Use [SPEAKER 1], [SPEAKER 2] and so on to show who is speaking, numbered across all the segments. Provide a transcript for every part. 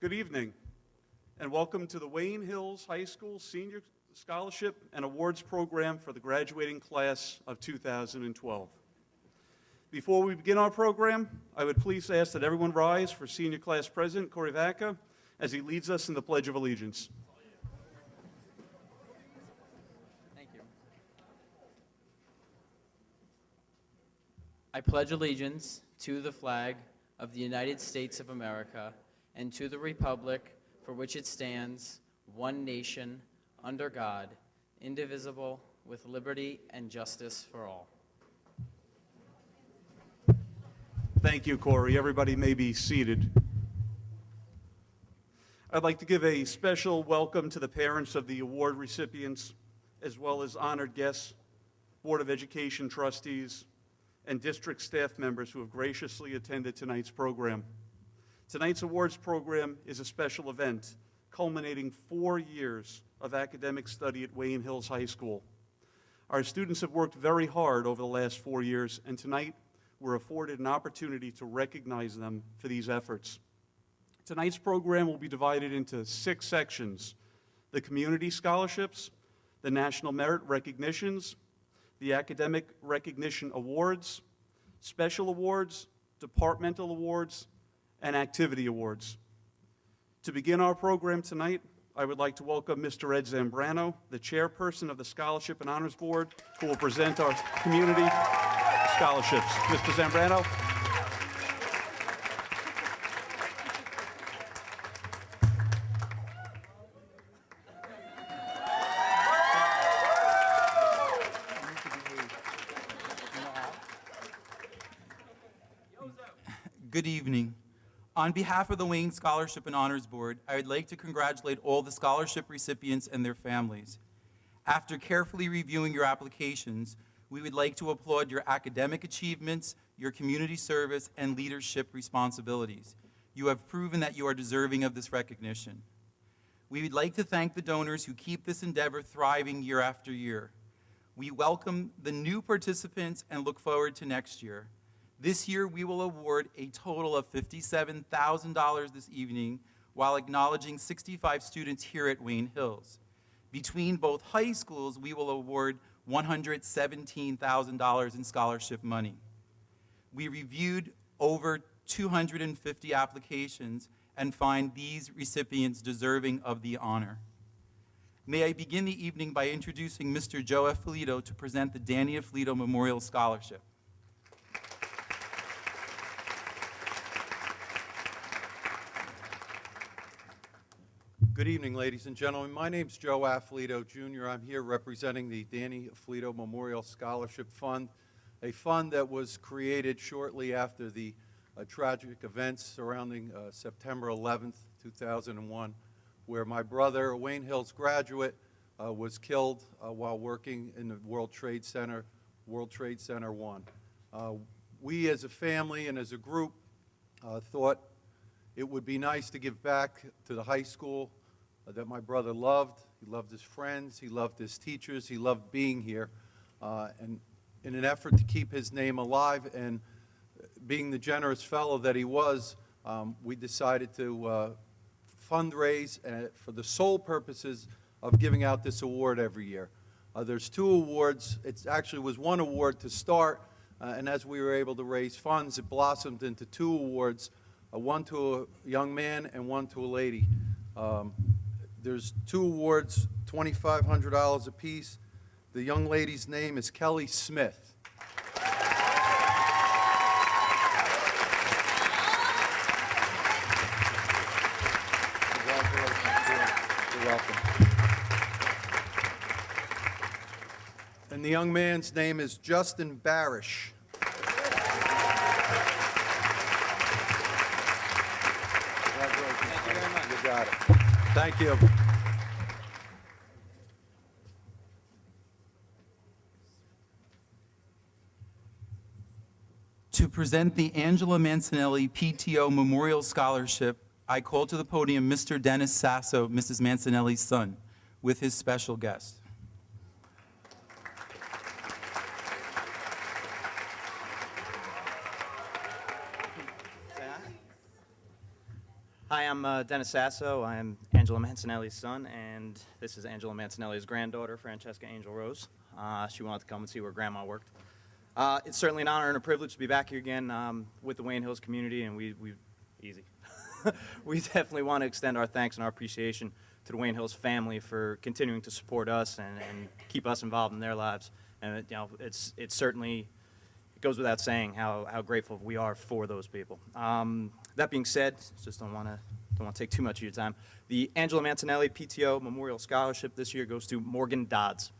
[SPEAKER 1] Good evening, and welcome to the Wayne Hills High School Senior Scholarship and Awards Program for the graduating class of 2012. Before we begin our program, I would please ask that everyone rise for Senior Class President Corey Vacca as he leads us in the Pledge of Allegiance.
[SPEAKER 2] Thank you. I pledge allegiance to the flag of the United States of America and to the republic for which it stands, one nation, under God, indivisible, with liberty and justice for all.
[SPEAKER 1] Thank you, Corey. Everybody may be seated. I'd like to give a special welcome to the parents of the award recipients, as well as honored guests, Board of Education trustees, and district staff members who have graciously attended tonight's program. Tonight's awards program is a special event culminating 4 years of academic study at Wayne Hills High School. Our students have worked very hard over the last 4 years, and tonight we're afforded an opportunity to recognize them for these efforts. Tonight's program will be divided into 6 sections: the community scholarships, the national merit recognitions, the academic recognition awards, special awards, departmental awards, and activity awards. To begin our program tonight, I would like to welcome Mr. Ed Zambrano, the chairperson of the Scholarship and Honors Board, who will present our community scholarships. Mr. Zambrano.
[SPEAKER 3] Good evening. On behalf of the Wayne Scholarship and Honors Board, I would like to congratulate all the scholarship recipients and their families. After carefully reviewing your applications, we would like to applaud your academic achievements, your community service, and leadership responsibilities. You have proven that you are deserving of this recognition. We would like to thank the donors who keep this endeavor thriving year after year. We welcome the new participants and look forward to next year. This year, we will award a total of $57,000 this evening while acknowledging 65 students here at Wayne Hills. Between both high schools, we will award $117,000 in scholarship money. We reviewed over 250 applications and find these recipients deserving of the honor. May I begin the evening by introducing Mr. Joe Afflito to present the Danny Afflito Memorial Scholarship.
[SPEAKER 4] Good evening, ladies and gentlemen. My name's Joe Afflito, Jr. I'm here representing the Danny Afflito Memorial Scholarship Fund, a fund that was created shortly after the tragic events surrounding September 11th, 2001, where my brother, a Wayne Hills graduate, was killed while working in the World Trade Center 1. We as a family and as a group thought it would be nice to give back to the high school that my brother loved. He loved his friends, he loved his teachers, he loved being here. And in an effort to keep his name alive and being the generous fellow that he was, we decided to fundraise for the sole purposes of giving out this award every year. There's 2 awards. It actually was 1 award to start, and as we were able to raise funds, it blossomed into 2 awards, one to a young man and one to a lady. There's 2 awards, $2,500 apiece. The young lady's name is Kelly Smith. Congratulations. You're welcome. And the young man's name is Justin Barish.
[SPEAKER 2] Thank you very much.
[SPEAKER 4] You got it. Thank you.
[SPEAKER 3] To present the Angela Mancinelli PTO Memorial Scholarship, I call to the podium Mr. Dennis Sasso, Mrs. Mancinelli's son, with his special guest.
[SPEAKER 5] Hi, I'm Dennis Sasso. I'm Angela Mancinelli's son, and this is Angela Mancinelli's granddaughter, Francesca Angel Rose. She wanted to come and see where Grandma worked. It's certainly an honor and a privilege to be back here again with the Wayne Hills community, and we we definitely want to extend our thanks and our appreciation to the Wayne Hills family for continuing to support us and keep us involved in their lives. And it's certainly, it goes without saying how grateful we are for those people. That being said, just don't want to take too much of your time. The Angela Mancinelli PTO Memorial Scholarship this year goes to Morgan Dodds.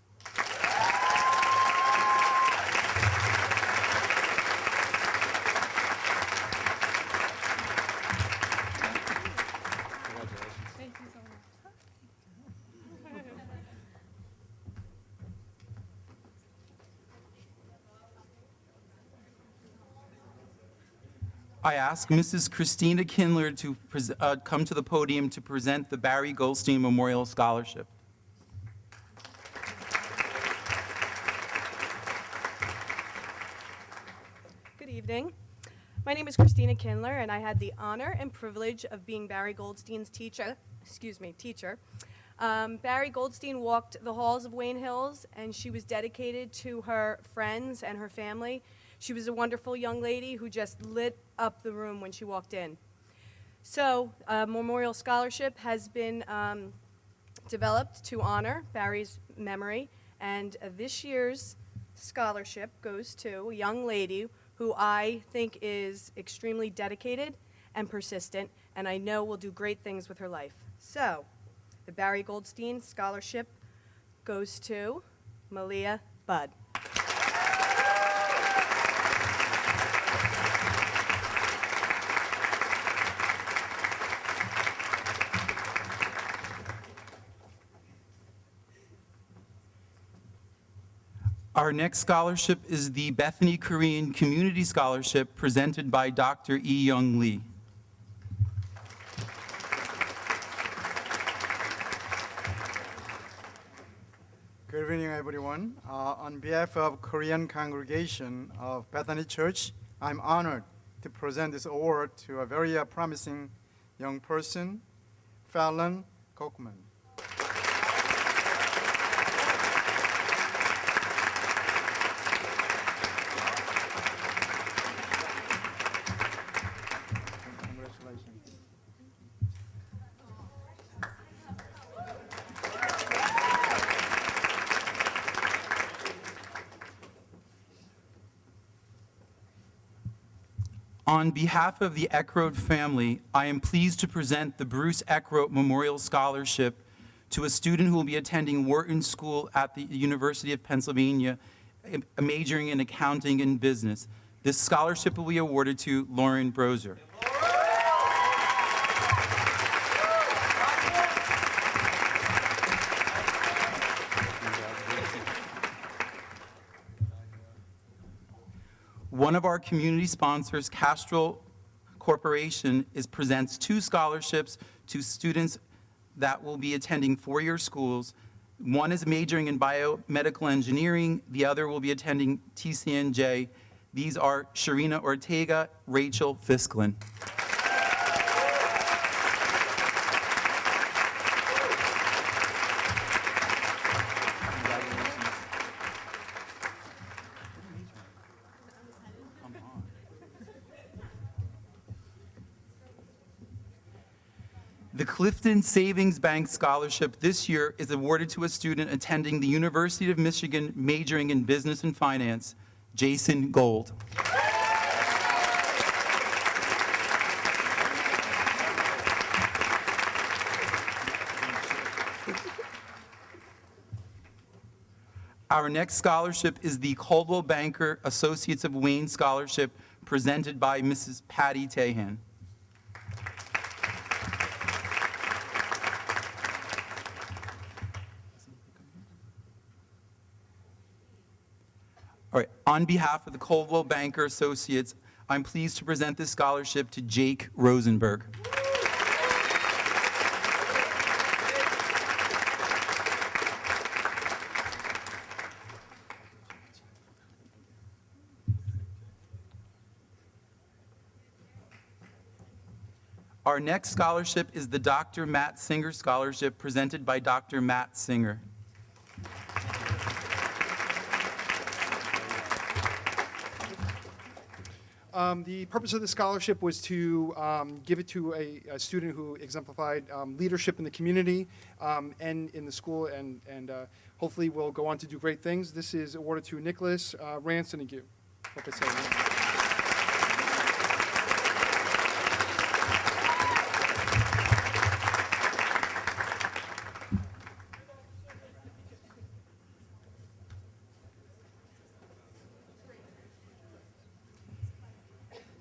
[SPEAKER 3] I ask Mrs. Christina Kindler to come to the podium to present the Barry Goldstein Memorial Scholarship.
[SPEAKER 6] Good evening. My name is Christina Kindler, and I had the honor and privilege of being Barry Goldstein's teacher. Barry Goldstein walked the halls of Wayne Hills, and she was dedicated to her friends and her family. She was a wonderful young lady who just lit up the room when she walked in. So, a memorial scholarship has been developed to honor Barry's memory, and this year's scholarship goes to a young lady who I think is extremely dedicated and persistent, and I know will do great things with her life. So, the Barry Goldstein Scholarship goes to Malia Budd.
[SPEAKER 3] Our next scholarship is the Bethany Korean Community Scholarship presented by Dr. E. Young Lee.
[SPEAKER 7] Good evening, everyone. On behalf of Korean congregation of Bethany Church, I'm honored to present this award to a very promising young person, Fallon Kochman. Congratulations.
[SPEAKER 3] On behalf of the Eckroat family, I am pleased to present the Bruce Eckroat Memorial Scholarship to a student who will be attending Wharton School at the University of Pennsylvania, majoring in accounting and business. This scholarship will be awarded to Lauren Brozer. One of our community sponsors, Castrol Corporation, presents 2 scholarships to students that will be attending 4-year schools. One is majoring in biomedical engineering. The other will be attending TCNJ. These are Sharina Ortega, Rachel Fisklin. The Clifton Savings Bank Scholarship this year is awarded to a student attending the University of Michigan majoring in business and finance, Jason Gold. Our next scholarship is the Coldwell Banker Associates of Wayne Scholarship presented by Mrs. Patty Tahan. All right, on behalf of the Coldwell Banker Associates, I'm pleased to present this scholarship to Jake Rosenberg. Our next scholarship is the Dr. Matt Singer Scholarship presented by Dr. Matt Singer.
[SPEAKER 8] The purpose of the scholarship was to give it to a student who exemplified leadership in the community and in the school, and hopefully will go on to do great things. This is awarded to Nicholas Ransonague. Hope I said it right.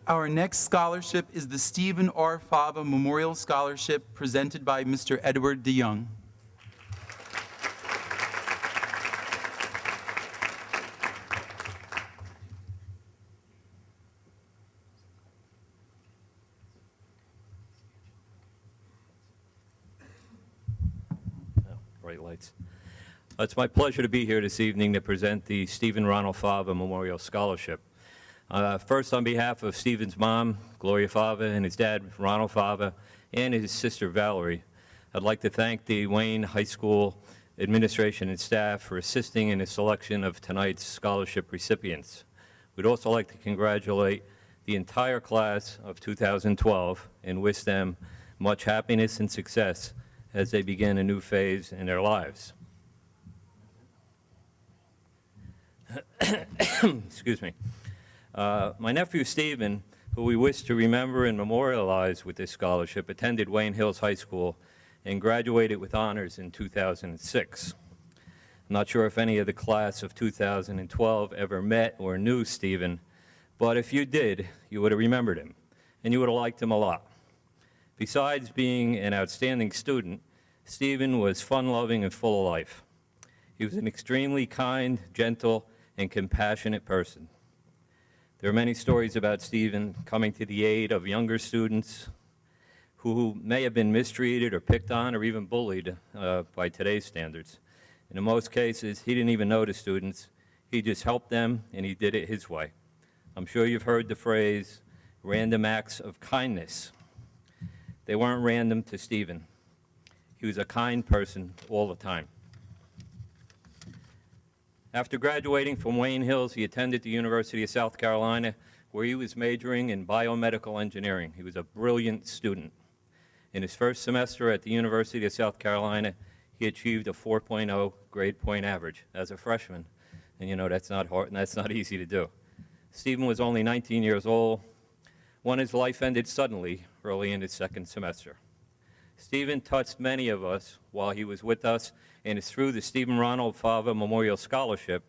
[SPEAKER 3] Our next scholarship is the Stephen R. Fava Memorial Scholarship presented by Mr. Edward DeYoung.
[SPEAKER 9] Bright lights. It's my pleasure to be here this evening to present the Stephen Ronald Fava Memorial Scholarship. First, on behalf of Stephen's mom, Gloria Fava, and his dad, Ronald Fava, and his sister, Valerie, I'd like to thank the Wayne High School administration and staff for assisting in the selection of tonight's scholarship recipients. We'd also like to congratulate the entire class of 2012 and wish them much happiness and success as they begin a new phase in their lives. Excuse me. My nephew Stephen, who we wish to remember and memorialize with this scholarship, attended Wayne Hills High School and graduated with honors in 2006. I'm not sure if any of the class of 2012 ever met or knew Stephen, but if you did, you would have remembered him, and you would have liked him a lot. Besides being an outstanding student, Stephen was fun-loving and full of life. He was an extremely kind, gentle, and compassionate person. There are many stories about Stephen coming to the aid of younger students who may have been mistreated or picked on or even bullied by today's standards. And in most cases, he didn't even know the students. He just helped them, and he did it his way. I'm sure you've heard the phrase, random acts of kindness. They weren't random to Stephen. He was a kind person all the time. After graduating from Wayne Hills, he attended the University of South Carolina, where he was majoring in biomedical engineering. He was a brilliant student. In his first semester at the University of South Carolina, he achieved a 4.0 grade point average as a freshman. And you know, that's not hard, and that's not easy to do. Stephen was only 19 years old when his life ended suddenly early in his second semester. Stephen touched many of us while he was with us, and it's through the Stephen Ronald Fava Memorial Scholarship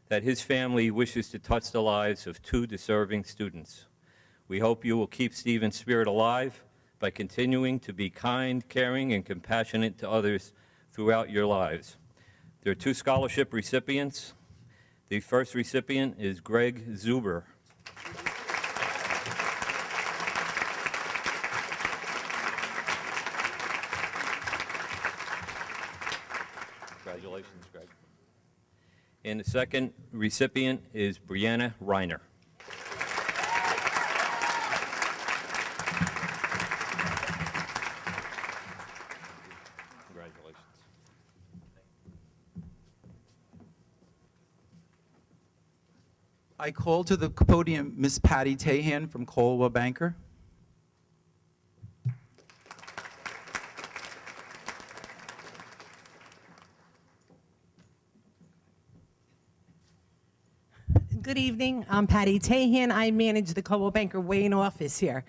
[SPEAKER 9] that his family wishes to touch the lives of two deserving students. We hope you will keep Stephen's spirit alive by continuing to be kind, caring, and compassionate to others throughout your lives. There are two scholarship recipients. The first recipient is Greg Zuber. Congratulations, Greg. And the second recipient is Brianna Reiner. Congratulations.
[SPEAKER 3] I call to the podium Miss Patty Tahan from Colwell Banker.
[SPEAKER 10] Good evening. I'm Patty Tahan. I manage the Coldwell Banker Wayne office here.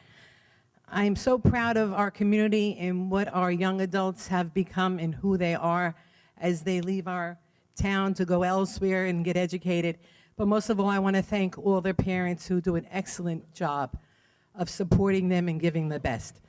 [SPEAKER 10] I'm so proud of our community and what our young adults have become and who they are as they leave our town to go elsewhere and get educated. But most of all, I want to thank all their parents who do an excellent job of supporting them and giving the best.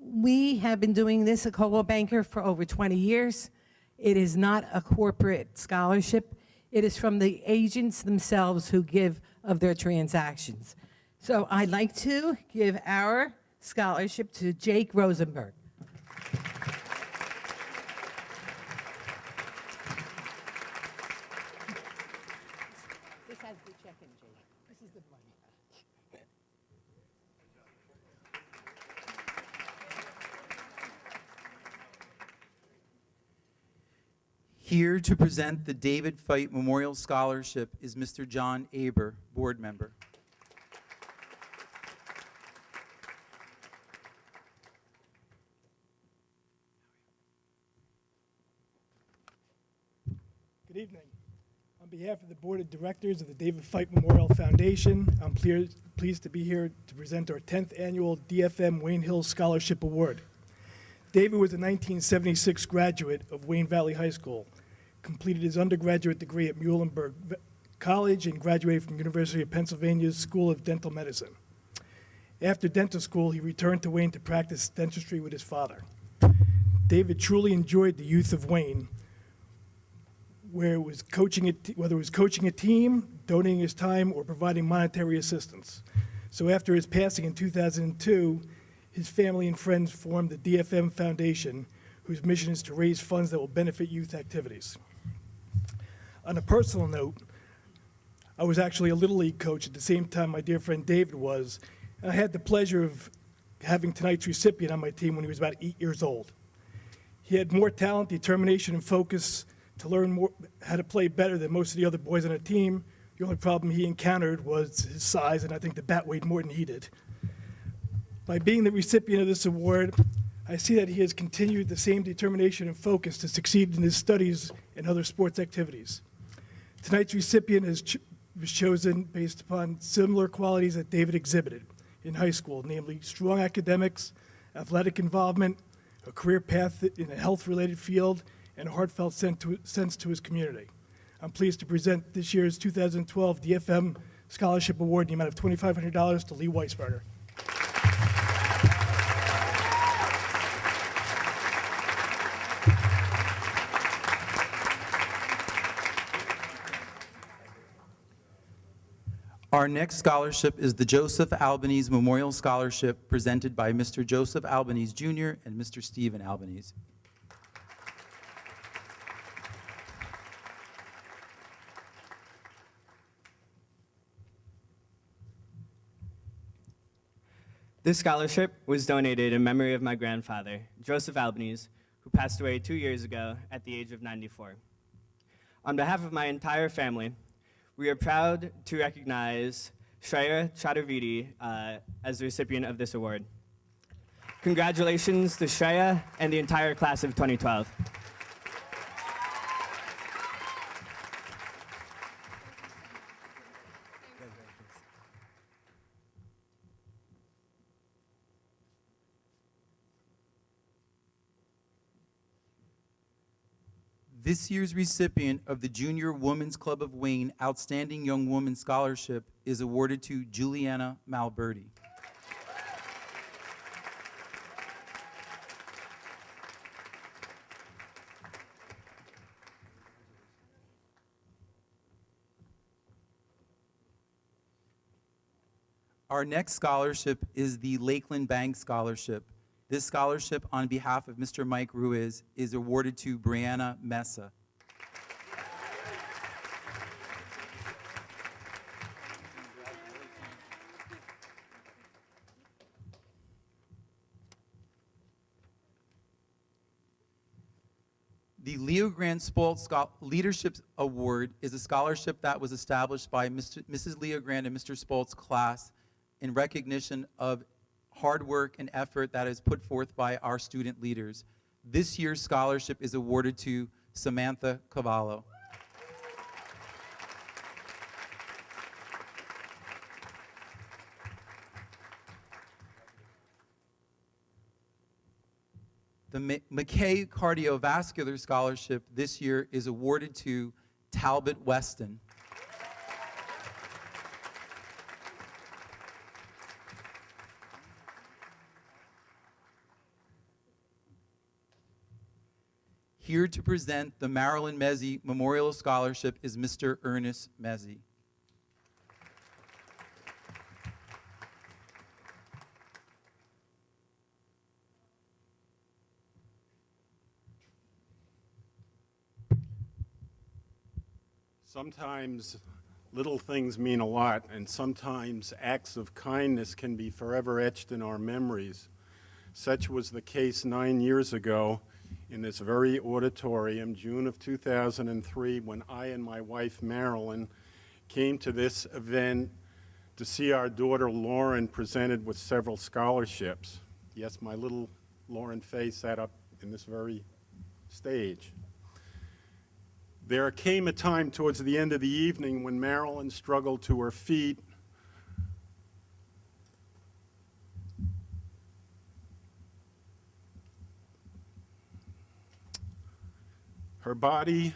[SPEAKER 10] We have been doing this at Coldwell Banker for over 20 years. It is not a corporate scholarship. It is from the agents themselves who give of their transactions. So I'd like to give our scholarship to Jake Rosenberg. This has the check-in, Jake. This is the money.
[SPEAKER 3] Here to present the David Fite Memorial Scholarship is Mr. John Aber, board member.
[SPEAKER 11] Good evening. On behalf of the Board of Directors of the David Fite Memorial Foundation, I'm pleased to be here to present our 10th annual DFM Wayne Hills Scholarship Award. David was a 1976 graduate of Wayne Valley High School, completed his undergraduate degree at Muhlenberg College, and graduated from University of Pennsylvania's School of Dental Medicine. After dental school, he returned to Wayne to practice dentistry with his father. David truly enjoyed the youth of Wayne, whether it was coaching a team, donating his time, or providing monetary assistance. So after his passing in 2002, his family and friends formed the DFM Foundation, whose mission is to raise funds that will benefit youth activities. On a personal note, I was actually a Little League coach at the same time my dear friend David was, and I had the pleasure of having tonight's recipient on my team when he was about 8 years old. He had more talent, determination, and focus to learn more, how to play better than most of the other boys on the team. The only problem he encountered was his size, and I think the bat weighed more than he did. By being the recipient of this award, I see that he has continued the same determination and focus to succeed in his studies and other sports activities. Tonight's recipient was chosen based upon similar qualities that David exhibited in high school, namely strong academics, athletic involvement, a career path in a health-related field, and a heartfelt sense to his community. I'm pleased to present this year's 2012 DFM Scholarship Award in the amount of $2,500 to Lee Weisberger.
[SPEAKER 3] Our next scholarship is the Joseph Albanese Memorial Scholarship presented by Mr. Joseph Albanese Jr. and Mr. Stephen Albanese.
[SPEAKER 12] This scholarship was donated in memory of my grandfather, Joseph Albanese, who passed away 2 years ago at the age of 94. On behalf of my entire family, we are proud to recognize Shreya Chaturvedi as the recipient of this award. Congratulations to Shreya and the entire class of 2012.
[SPEAKER 3] This year's recipient of the Junior Women's Club of Wayne Outstanding Young Woman Scholarship is awarded to Juliana Malberti. Our next scholarship is the Lakeland Bank Scholarship. This scholarship, on behalf of Mr. Mike Ruiz, is awarded to Brianna Mesa. The Leo Grant Spalt Leadership Award is a scholarship that was established by Mrs. Leo Grant and Mr. Spalt's class in recognition of hard work and effort that is put forth by our student leaders. This year's scholarship is awarded to Samantha Cavallo. The McKay Cardiovascular Scholarship this year is awarded to Talbot Weston. Here to present the Marilyn Mezzi Memorial Scholarship is Mr. Ernest Mezzi.
[SPEAKER 13] Sometimes little things mean a lot, and sometimes acts of kindness can be forever etched in our memories. Such was the case 9 years ago in this very auditorium, June of 2003, when I and my wife, Marilyn, came to this event to see our daughter, Lauren, presented with several scholarships. Yes, my little Lauren Faye sat up in this very stage. There came a time towards the end of the evening when Marilyn struggled to her feet. Her body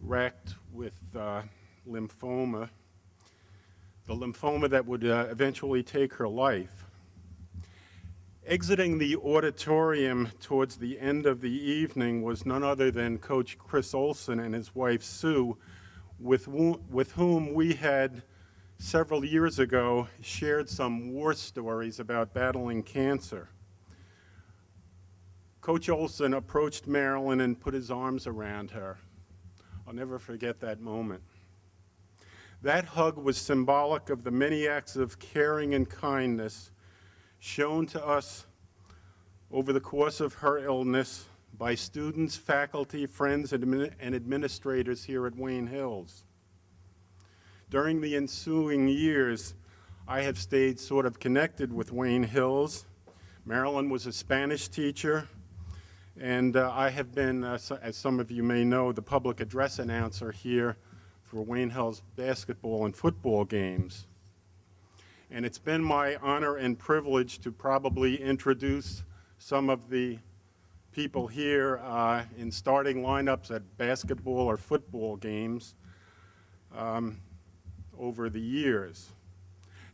[SPEAKER 13] racked with lymphoma, the lymphoma that would eventually take her life. Exiting the auditorium towards the end of the evening was none other than Coach Chris Olson and his wife Sue, with whom we had several years ago shared some war stories about battling cancer. Coach Olson approached Marilyn and put his arms around her. I'll never forget that moment. That hug was symbolic of the many acts of caring and kindness shown to us over the course of her illness by students, faculty, friends, and administrators here at Wayne Hills. During the ensuing years, I have stayed sort of connected with Wayne Hills. Marilyn was a Spanish teacher, and I have been, as some of you may know, the public address announcer here for Wayne Hills basketball and football games. And it's been my honor and privilege to probably introduce some of the people here in starting lineups at basketball or football games over the years.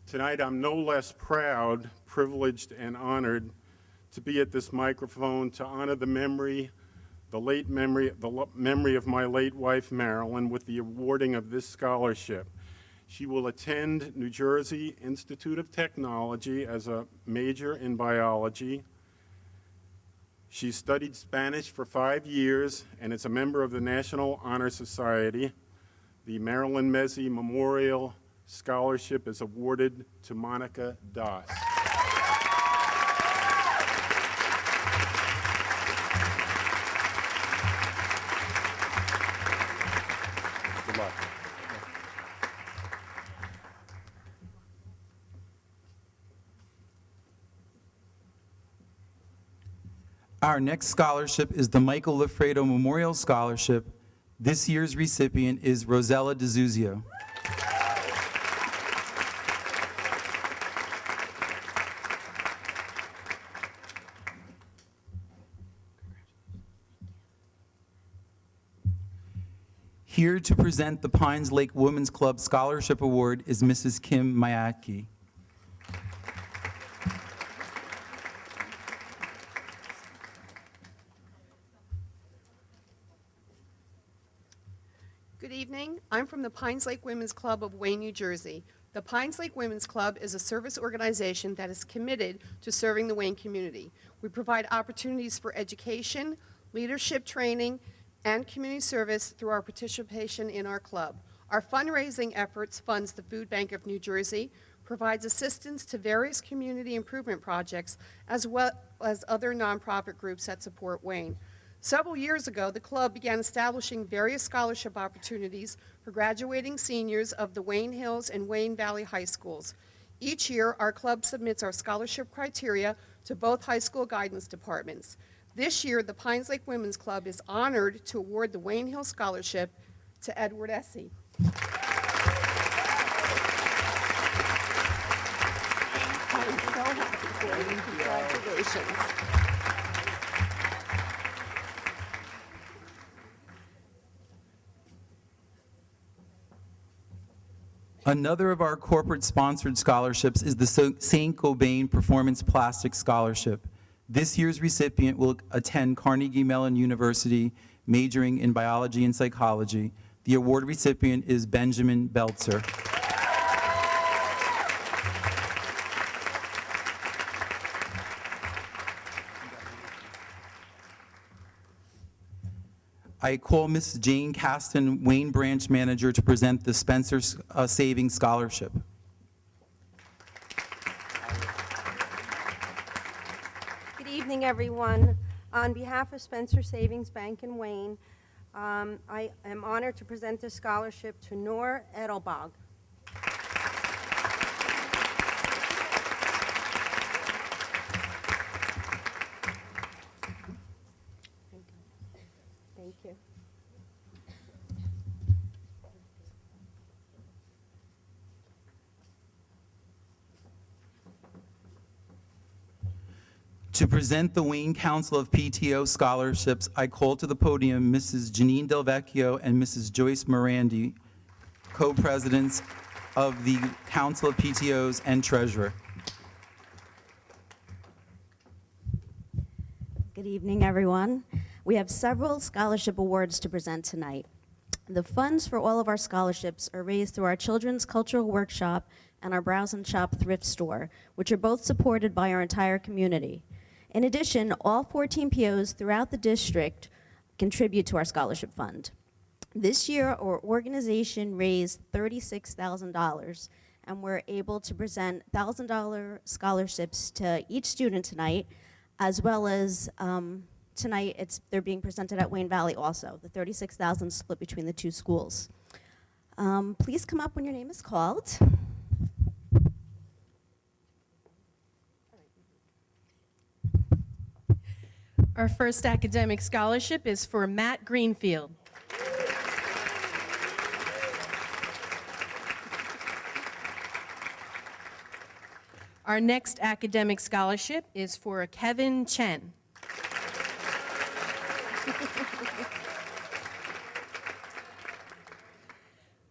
[SPEAKER 13] Tonight, I'm no less proud, privileged, and honored to be at this microphone to honor the memory of my late wife, Marilyn, with the awarding of this scholarship. She will attend New Jersey Institute of Technology as a major in biology. She studied Spanish for 5 years and is a member of the National Honor Society. The Marilyn Mezzi Memorial Scholarship is awarded to Monica Das. Good luck.
[SPEAKER 3] Our next scholarship is the Michael Lafredo Memorial Scholarship. This year's recipient is Rosella DeZuzio. Here to present the Pines Lake Women's Club Scholarship Award is Mrs. Kim Mayatki.
[SPEAKER 14] Good evening. I'm from the Pines Lake Women's Club of Wayne, New Jersey. The Pines Lake Women's Club is a service organization that is committed to serving the Wayne community. We provide opportunities for education, leadership training, and community service through our participation in our club. Our fundraising efforts funds the Food Bank of New Jersey, provides assistance to various community improvement projects, as well as other nonprofit groups that support Wayne. Several years ago, the club began establishing various scholarship opportunities for graduating seniors of the Wayne Hills and Wayne Valley High Schools. Each year, our club submits our scholarship criteria to both high school guidance departments. This year, the Pines Lake Women's Club is honored to award the Wayne Hill Scholarship to Edward Essie. I'm so happy for you. Congratulations.
[SPEAKER 3] Another of our corporate-sponsored scholarships is the St. Gobain Performance Plastic Scholarship. This year's recipient will attend Carnegie Mellon University, majoring in biology and psychology. The award recipient is Benjamin Belzer. I call Ms. Jane Caston, Wayne Branch Manager, to present the Spencer Savings Scholarship.
[SPEAKER 15] Good evening, everyone. On behalf of Spencer Savings Bank in Wayne, I am honored to present this scholarship to Noor Edelbog. Thank you.
[SPEAKER 3] To present the Wayne Council of PTO scholarships, I call to the podium Mrs. Janine Delvecchio and Mrs. Joyce Morandi, co-presidents of the Council of PTOs and treasurer.
[SPEAKER 16] Good evening, everyone. We have several scholarship awards to present tonight. The funds for all of our scholarships are raised through our Children's Cultural Workshop and our Browse and Shop thrift store, which are both supported by our entire community. In addition, all 14 POs throughout the district contribute to our scholarship fund. This year, our organization raised $36,000, and we're able to present $1,000 scholarships to each student tonight, as well as tonight they're being presented at Wayne Valley also, the $36,000 split between the two schools. Please come up when your name is called.
[SPEAKER 17] Our first academic scholarship is for Matt Greenfield. Our next academic scholarship is for Kevin Chen.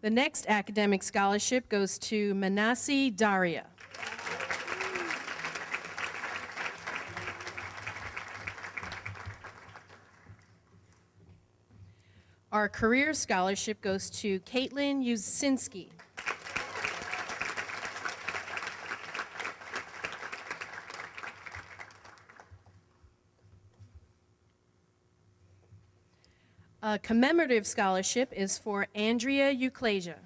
[SPEAKER 17] The next academic scholarship goes to Manasi Daria. Our career scholarship goes to Caitlin Usinski. A commemorative scholarship is for Andrea Euclasia.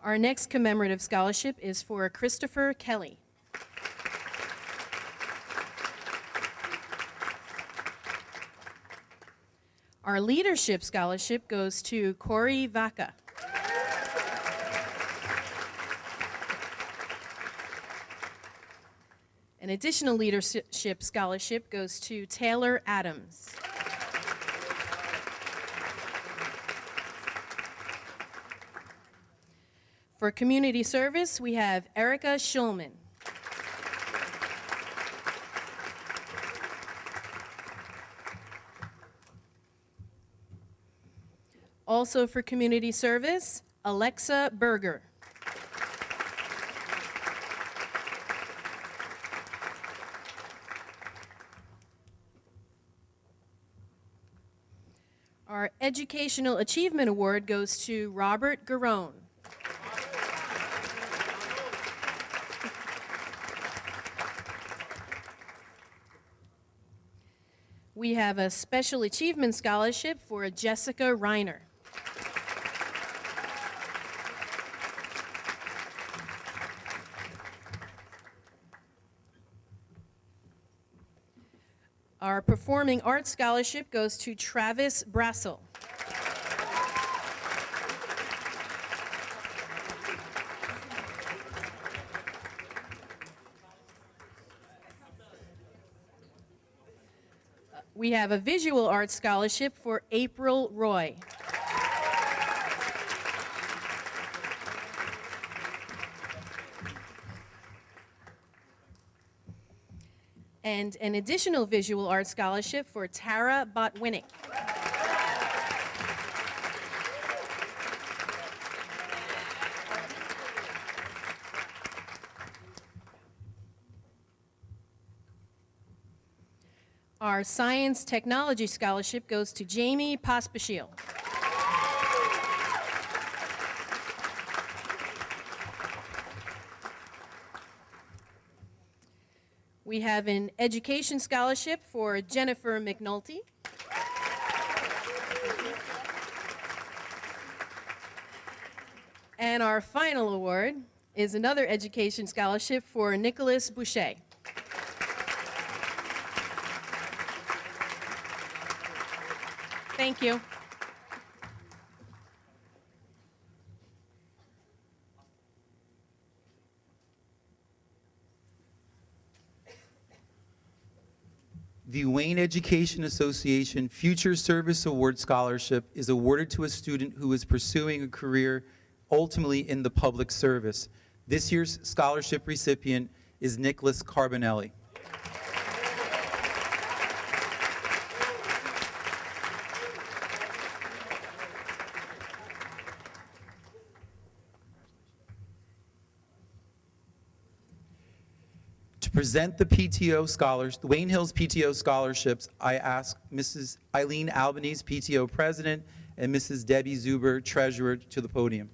[SPEAKER 17] Our next commemorative scholarship is for Christopher Kelly. Our leadership scholarship goes to Corey Vaca. An additional leadership scholarship goes to Taylor Adams. For community service, we have Erica Schulman. Also for community service, Alexa Berger. Our Educational Achievement Award goes to Robert Garone. We have a Special Achievement Scholarship for Jessica Reiner. Our Performing Arts Scholarship goes to Travis Brassel. We have a Visual Arts Scholarship for April Roy. And an additional Visual Arts Scholarship for Tara Botwinick. Our Science Technology Scholarship goes to Jamie Pospashil. We have an Education Scholarship for Jennifer McNulty. And our final award is another education scholarship for Nicholas Boucher. Thank you.
[SPEAKER 3] The Wayne Education Association Future Service Award Scholarship is awarded to a student who is pursuing a career ultimately in the public service. This year's scholarship recipient is Nicholas Carbonelli. To present the PTO scholars, the Wayne Hills PTO scholarships, I ask Mrs. Eileen Albanese, PTO President, and Mrs. Debbie Zuber, Treasurer, to the podium.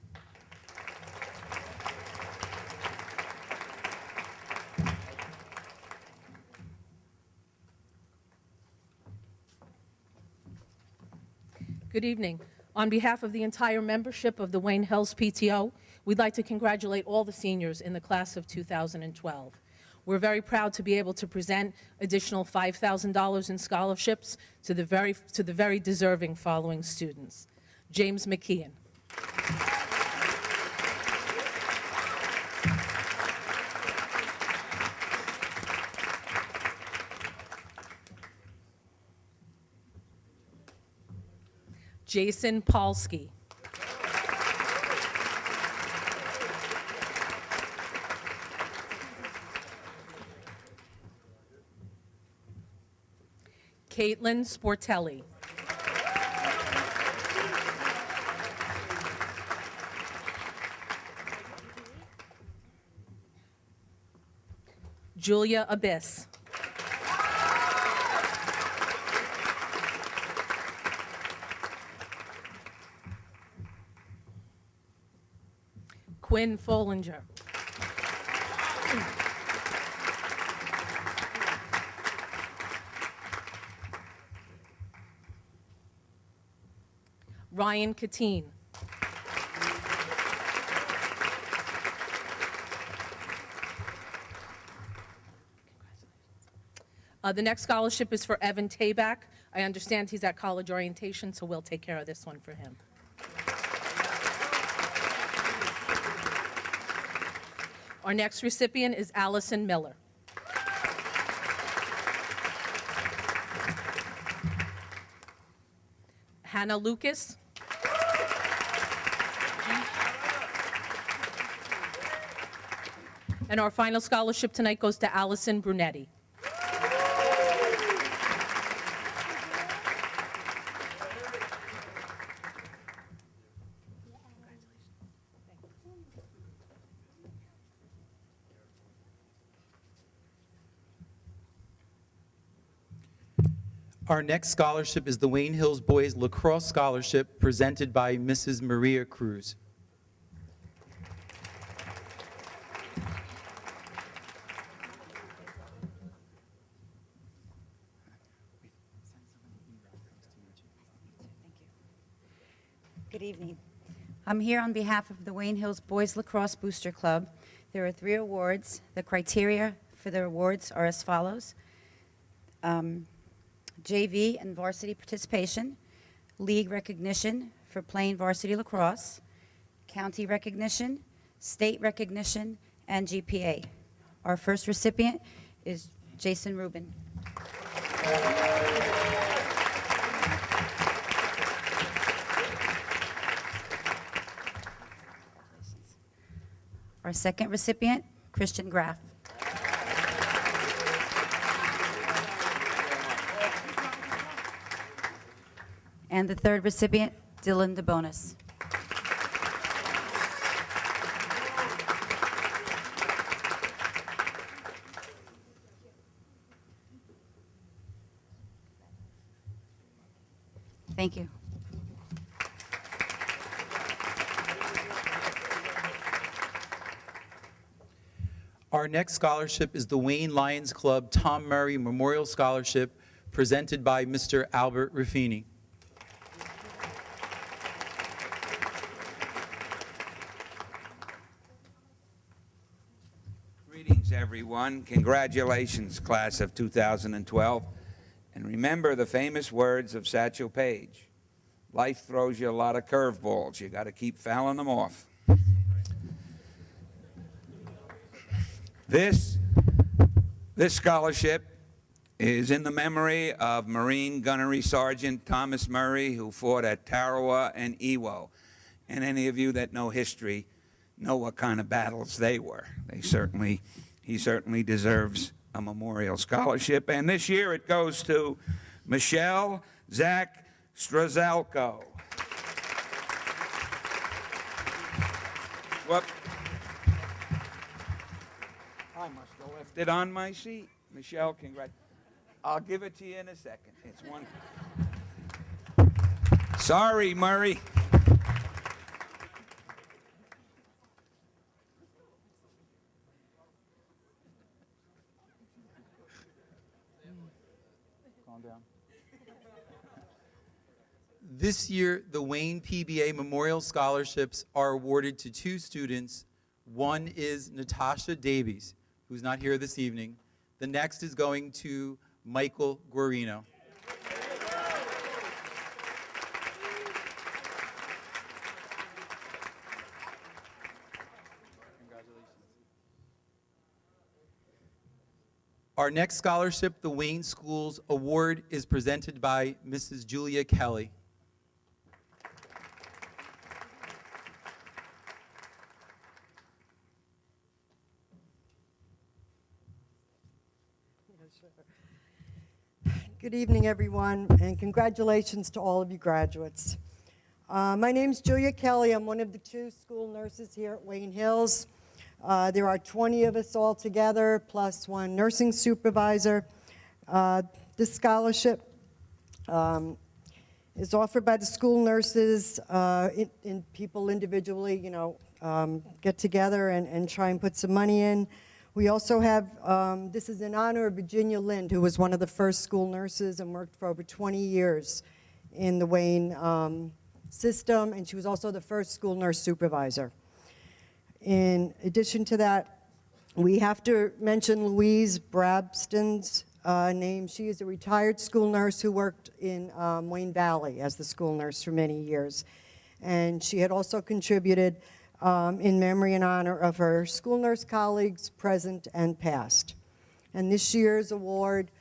[SPEAKER 18] Good evening. On behalf of the entire membership of the Wayne Hills PTO, we'd like to congratulate all the seniors in the class of 2012. We're very proud to be able to present additional $5,000 in scholarships to the very deserving following students. James McKeon. Jason Polsky. Caitlin Sportelli. Julia Abyss. Quinn Follinger. Ryan Katine. The next scholarship is for Evan Tabak. I understand he's at college orientation, so we'll take care of this one for him. Our next recipient is Allison Miller. Hannah Lucas. And our final scholarship tonight goes to Allison Brunetti.
[SPEAKER 3] Our next scholarship is the Wayne Hills Boys Lacrosse Scholarship presented by Mrs. Maria Cruz.
[SPEAKER 19] Good evening. I'm here on behalf of the Wayne Hills Boys Lacrosse Booster Club. There are 3 awards. The criteria for the awards are as follows. JV and varsity participation, league recognition for playing varsity lacrosse, county recognition, state recognition, and GPA. Our first recipient is Jason Rubin. Our second recipient, Christian Graff. And the third recipient, Dylan DeBonis. Thank you.
[SPEAKER 3] Our next scholarship is the Wayne Lions Club Tom Murray Memorial Scholarship presented by Mr. Albert Raffini.
[SPEAKER 20] everyone. Congratulations, class of 2012. And remember the famous words of Satchel Paige. Life throws you a lot of curveballs. You got to keep fouling them off. This scholarship is in the memory of Marine Gunnery Sergeant Thomas Murray, who fought at Tarawa and Iwo. And any of you that know history know what kind of battles they were. He certainly deserves a memorial scholarship. And this year it goes to Michelle Zach Strazalko. Whoop. I must have left it on my seat. Michelle, congrats. I'll give it to you in a second. It's one. Sorry, Murray.
[SPEAKER 3] Calm down. This year, the Wayne PBA Memorial Scholarships are awarded to 2 students. One is Natasha Davies, who's not here this evening. The next is going to Michael Guarino. Our next scholarship, the Wayne Schools Award, is presented by Mrs. Julia Kelly.
[SPEAKER 21] Good evening, everyone, and congratulations to all of you graduates. My name's Julia Kelly. I'm one of the 2 school nurses here at Wayne Hills. There are 20 of us all together, plus 1 nursing supervisor. This scholarship is offered by the school nurses, and people individually, get together and try and put some money in. We also have, this is in honor of Virginia Lind, who was one of the first school nurses and worked for over 20 years in the Wayne system, and she was also the first school nurse supervisor. In addition to that, we have to mention Louise Brabston's name. She is a retired school nurse who worked in Wayne Valley as the school nurse for many years. And she had also contributed in memory and honor of her school nurse colleagues, present and past. And this year's award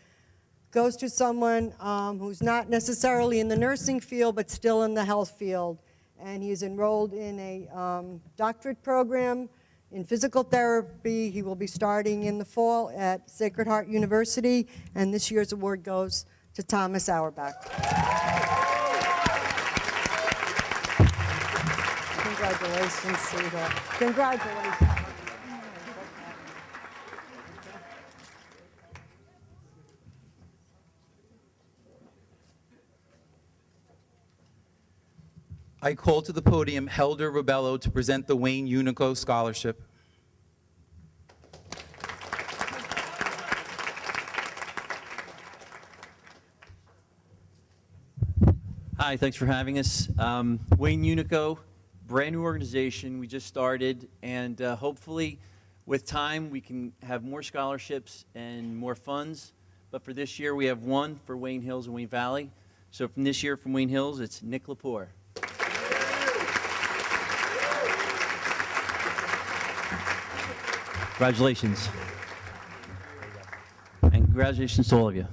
[SPEAKER 21] goes to someone who's not necessarily in the nursing field, but still in the health field. And he's enrolled in a doctorate program in physical therapy. He will be starting in the fall at Sacred Heart University, and this year's award goes to Thomas Auerbach. Congratulations, sweetheart. Congratulations.
[SPEAKER 3] I call to the podium Helder Rubello to present the Wayne Unico Scholarship.
[SPEAKER 22] Hi, thanks for having us. Wayne Unico, brand new organization. We just started, and hopefully with time we can have more scholarships and more funds. But for this year, we have 1 for Wayne Hills and Wayne Valley. So from this year from Wayne Hills, it's Nick Lepore. Congratulations. And congratulations to all of you.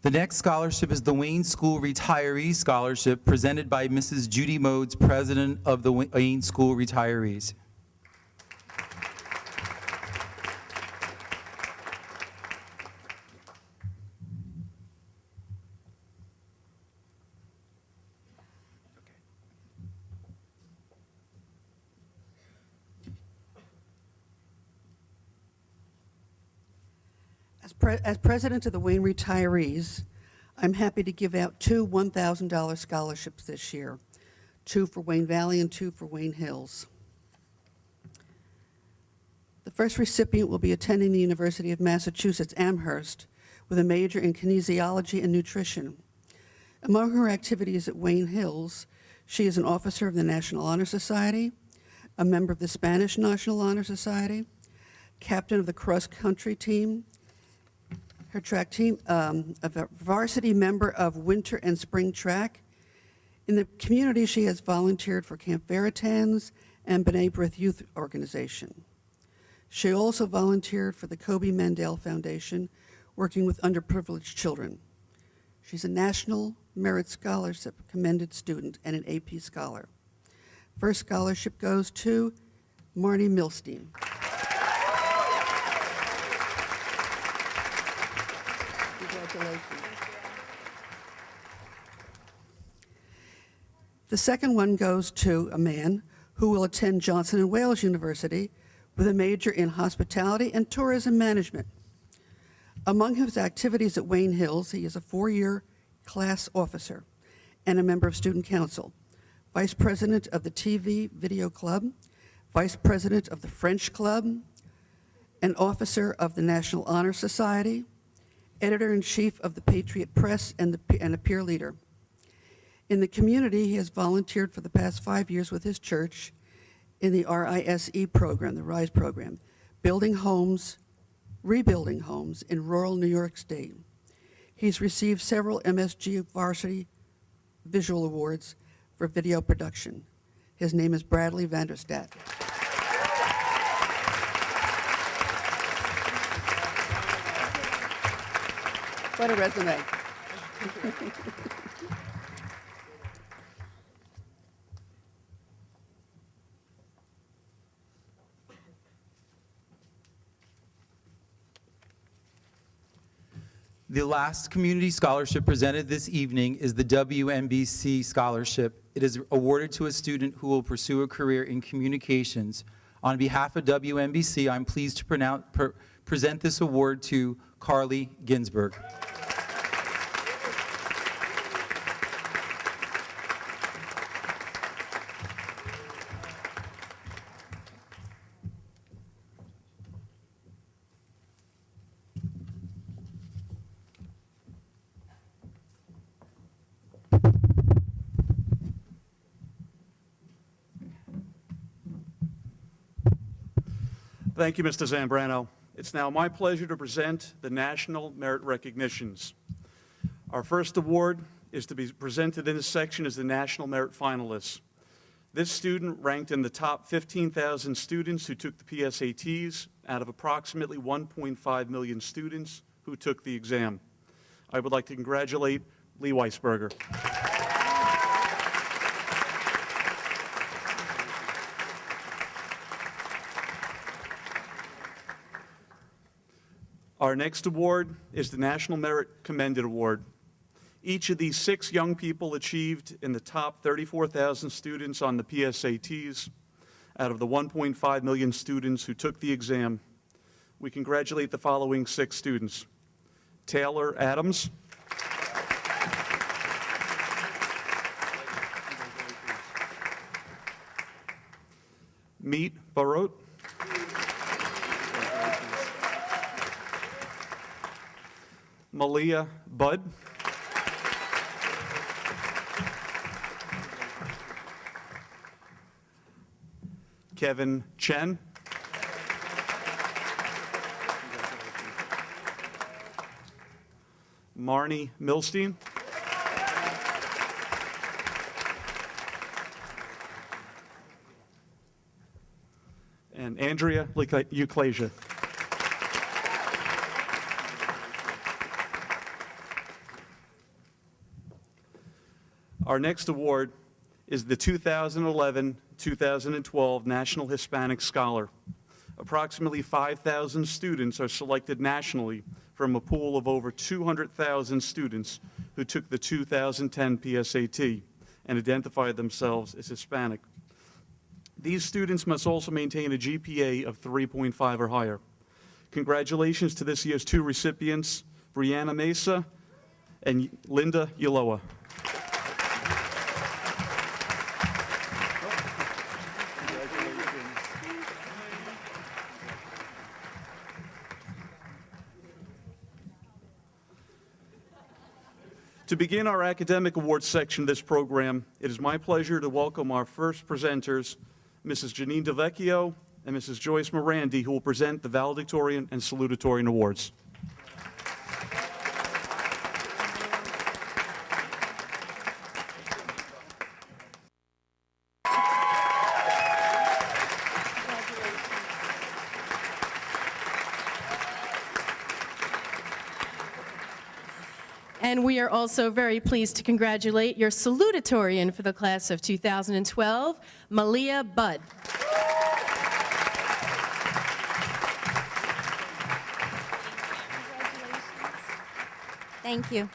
[SPEAKER 3] The next scholarship is the Wayne School Retiree Scholarship, presented by Mrs. Judy Modes, President of the Wayne School Retirees.
[SPEAKER 23] As president of the Wayne Retirees, I'm happy to give out 2 $1,000 scholarships this year, 2 for Wayne Valley and 2 for Wayne Hills. The first recipient will be attending the University of Massachusetts Amherst with a major in kinesiology and nutrition. Among her activities at Wayne Hills, she is an officer of the National Honor Society, a member of the Spanish National Honor Society, captain of the cross-country team, her track team, a varsity member of winter and spring track. In the community, she has volunteered for Camp Veritans and B'nai B'rith Youth Organization. She also volunteered for the Kobe Mandel Foundation, working with underprivileged children. She's a National Merit Scholarship commended student and an AP scholar. First scholarship goes to Marnie Milstein. Congratulations. The second one goes to a man who will attend Johnson & Wales University with a major in hospitality and tourism management. Among his activities at Wayne Hills, he is a 4-year class officer and a member of student council, vice president of the TV Video Club, vice president of the French Club, an officer of the National Honor Society, editor-in-chief of the Patriot Press, and a peer leader. In the community, he has volunteered for the past 5 years with his church in the RISE program, the RISE program, building homes, rebuilding homes in rural New York State. He's received several MSG Varsity Visual Awards for video production. His name is Bradley Vanderstadt. What a resume.
[SPEAKER 3] The last community scholarship presented this evening is the WNBC Scholarship. It is awarded to a student who will pursue a career in communications. On behalf of WNBC, I'm pleased to present this award to Carly Ginsberg.
[SPEAKER 1] Thank you, Mr. Zambrano. It's now my pleasure to present the National Merit Recognitions. Our first award is to be presented in this section as the National Merit Finalists. This student ranked in the top 15,000 students who took the PSATs out of approximately 1.5 million students who took the exam. I would like to congratulate Lee Weisberger. Our next award is the National Merit Commended Award. Each of these 6 young people achieved in the top 34,000 students on the PSATs out of the 1.5 million students who took the exam. We congratulate the following 6 students: Taylor Adams, Meet Barot, Malia Budd, Kevin Chen, Marnie Milstein, and Andrea Euclasia. Our next award is the 2011-2012 National Hispanic Scholar. Approximately 5,000 students are selected nationally from a pool of over 200,000 students who took the 2010 PSAT and identified themselves as Hispanic. These students must also maintain a GPA of 3.5 or higher. Congratulations to this year's 2 recipients, Brianna Mesa and Linda Yaloa. To begin our academic awards section of this program, it is my pleasure to welcome our first presenters, Mrs. Janine DeVecchio and Mrs. Joyce Morandi, who will present the valedictorian and salutatorian awards.
[SPEAKER 17] And we are also very pleased to congratulate your salutatorian for the class of 2012, Malia Budd.
[SPEAKER 16] Thank you.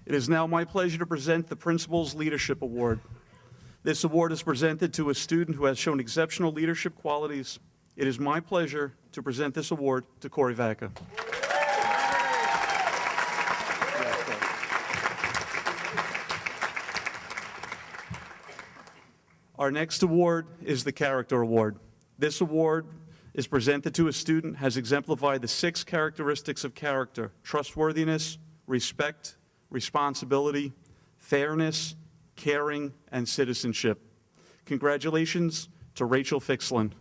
[SPEAKER 1] It is now my pleasure to present the Principal's Leadership Award. This award is presented to a student who has shown exceptional leadership qualities. It is my pleasure to present this award to Corey Vaca. Our next award is the Character Award. This award is presented to a student who has exemplified the 6 characteristics of character: trustworthiness, respect, responsibility, fairness, caring, and citizenship. Congratulations to Rachel Fixlin.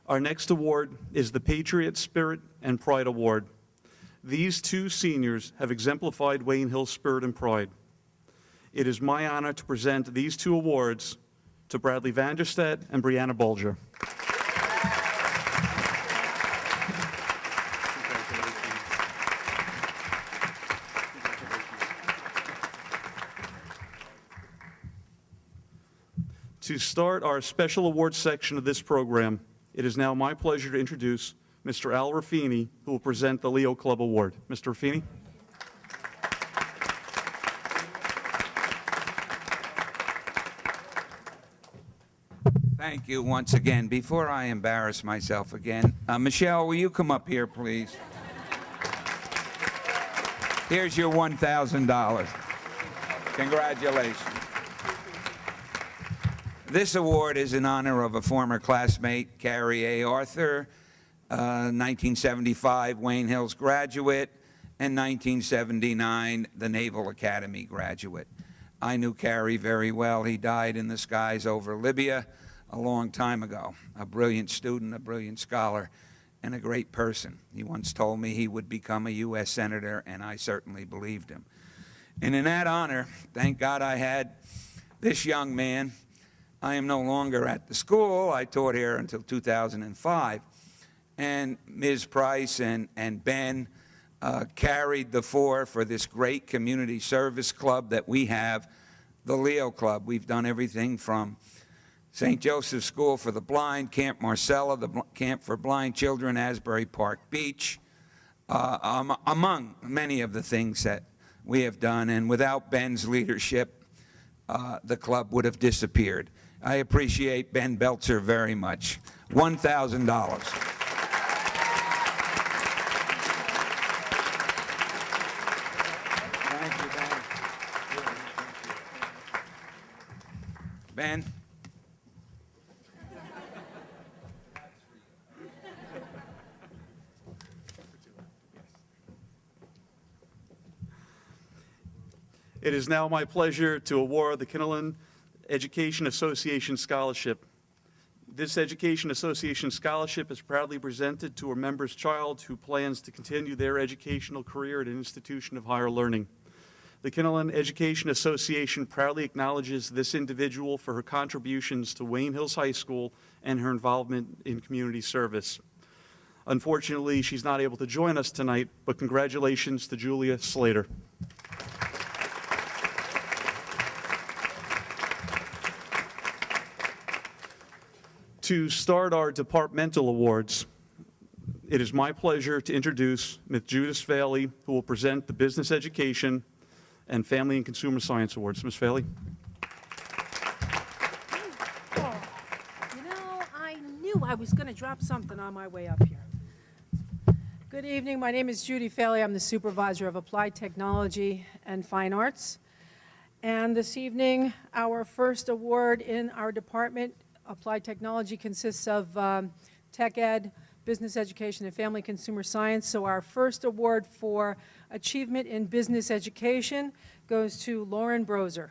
[SPEAKER 1] Our next award is the Patriot Spirit and Pride Award. These 2 seniors have exemplified Wayne Hill's spirit and pride. It is my honor to present these 2 awards to Bradley Vanderstedt and Brianna Bulger. To start our special awards section of this program, it is now my pleasure to introduce Mr. Al Raffini, who will present the Leo Club Award. Mr. Raffini?
[SPEAKER 20] Thank you once again. Before I embarrass myself again, Michelle, will you come up here, please? Here's your $1,000. Congratulations. This award is in honor of a former classmate, Carrie A. Arthur, 1975 Wayne Hills graduate, and 1979 the Naval Academy graduate. I knew Carrie very well. He died in the skies over Libya a long time ago. A brilliant student, a brilliant scholar, and a great person. He once told me he would become a U.S. Senator, and I certainly believed him. And in that honor, thank God I had this young man. I am no longer at the school. I taught here until 2005. And Ms. Price and Ben carried the fore for this great community service club that we have, the Leo Club. We've done everything from St. Joseph's School for the Blind, Camp Marcella, the Camp for Blind Children, Asbury Park Beach, among many of the things that we have done. And without Ben's leadership, the club would have disappeared. I appreciate Ben Belzer very much. $1,000. Thank you, Ben. Ben?
[SPEAKER 1] It is now my pleasure to award the Kinnelon Education Association Scholarship. This Education Association Scholarship is proudly presented to a member's child who plans to continue their educational career at an institution of higher learning. The Kinnelon Education Association proudly acknowledges this individual for her contributions to Wayne Hills High School and her involvement in community service. Unfortunately, she's not able to join us tonight, but congratulations to Julia Slater. To start our departmental awards, it is my pleasure to introduce Ms. Judith Faley, who will present the Business Education and Family and Consumer Science Awards. Ms. Faley?
[SPEAKER 2] You know, I knew I was going to drop something on my way up here. Good evening. My name is Judy Faley. I'm the supervisor of Applied Technology and Fine Arts. And this evening, our first award in our department, Applied Technology, consists of Tech Ed, Business Education, and Family Consumer Science. So our first award for achievement in business education goes to Lauren Broser.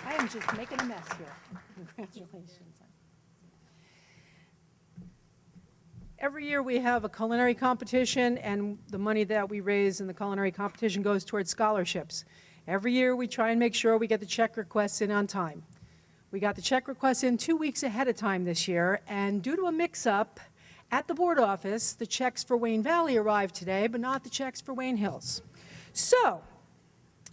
[SPEAKER 2] I am just making a mess here. Congratulations. Every year we have a culinary competition, and the money that we raise in the culinary competition goes towards scholarships. Every year we try and make sure we get the check requests in on time. We got the check requests in 2 weeks ahead of time this year, and due to a mix-up at the board office, the checks for Wayne Valley arrived today, but not the checks for Wayne Hills. So,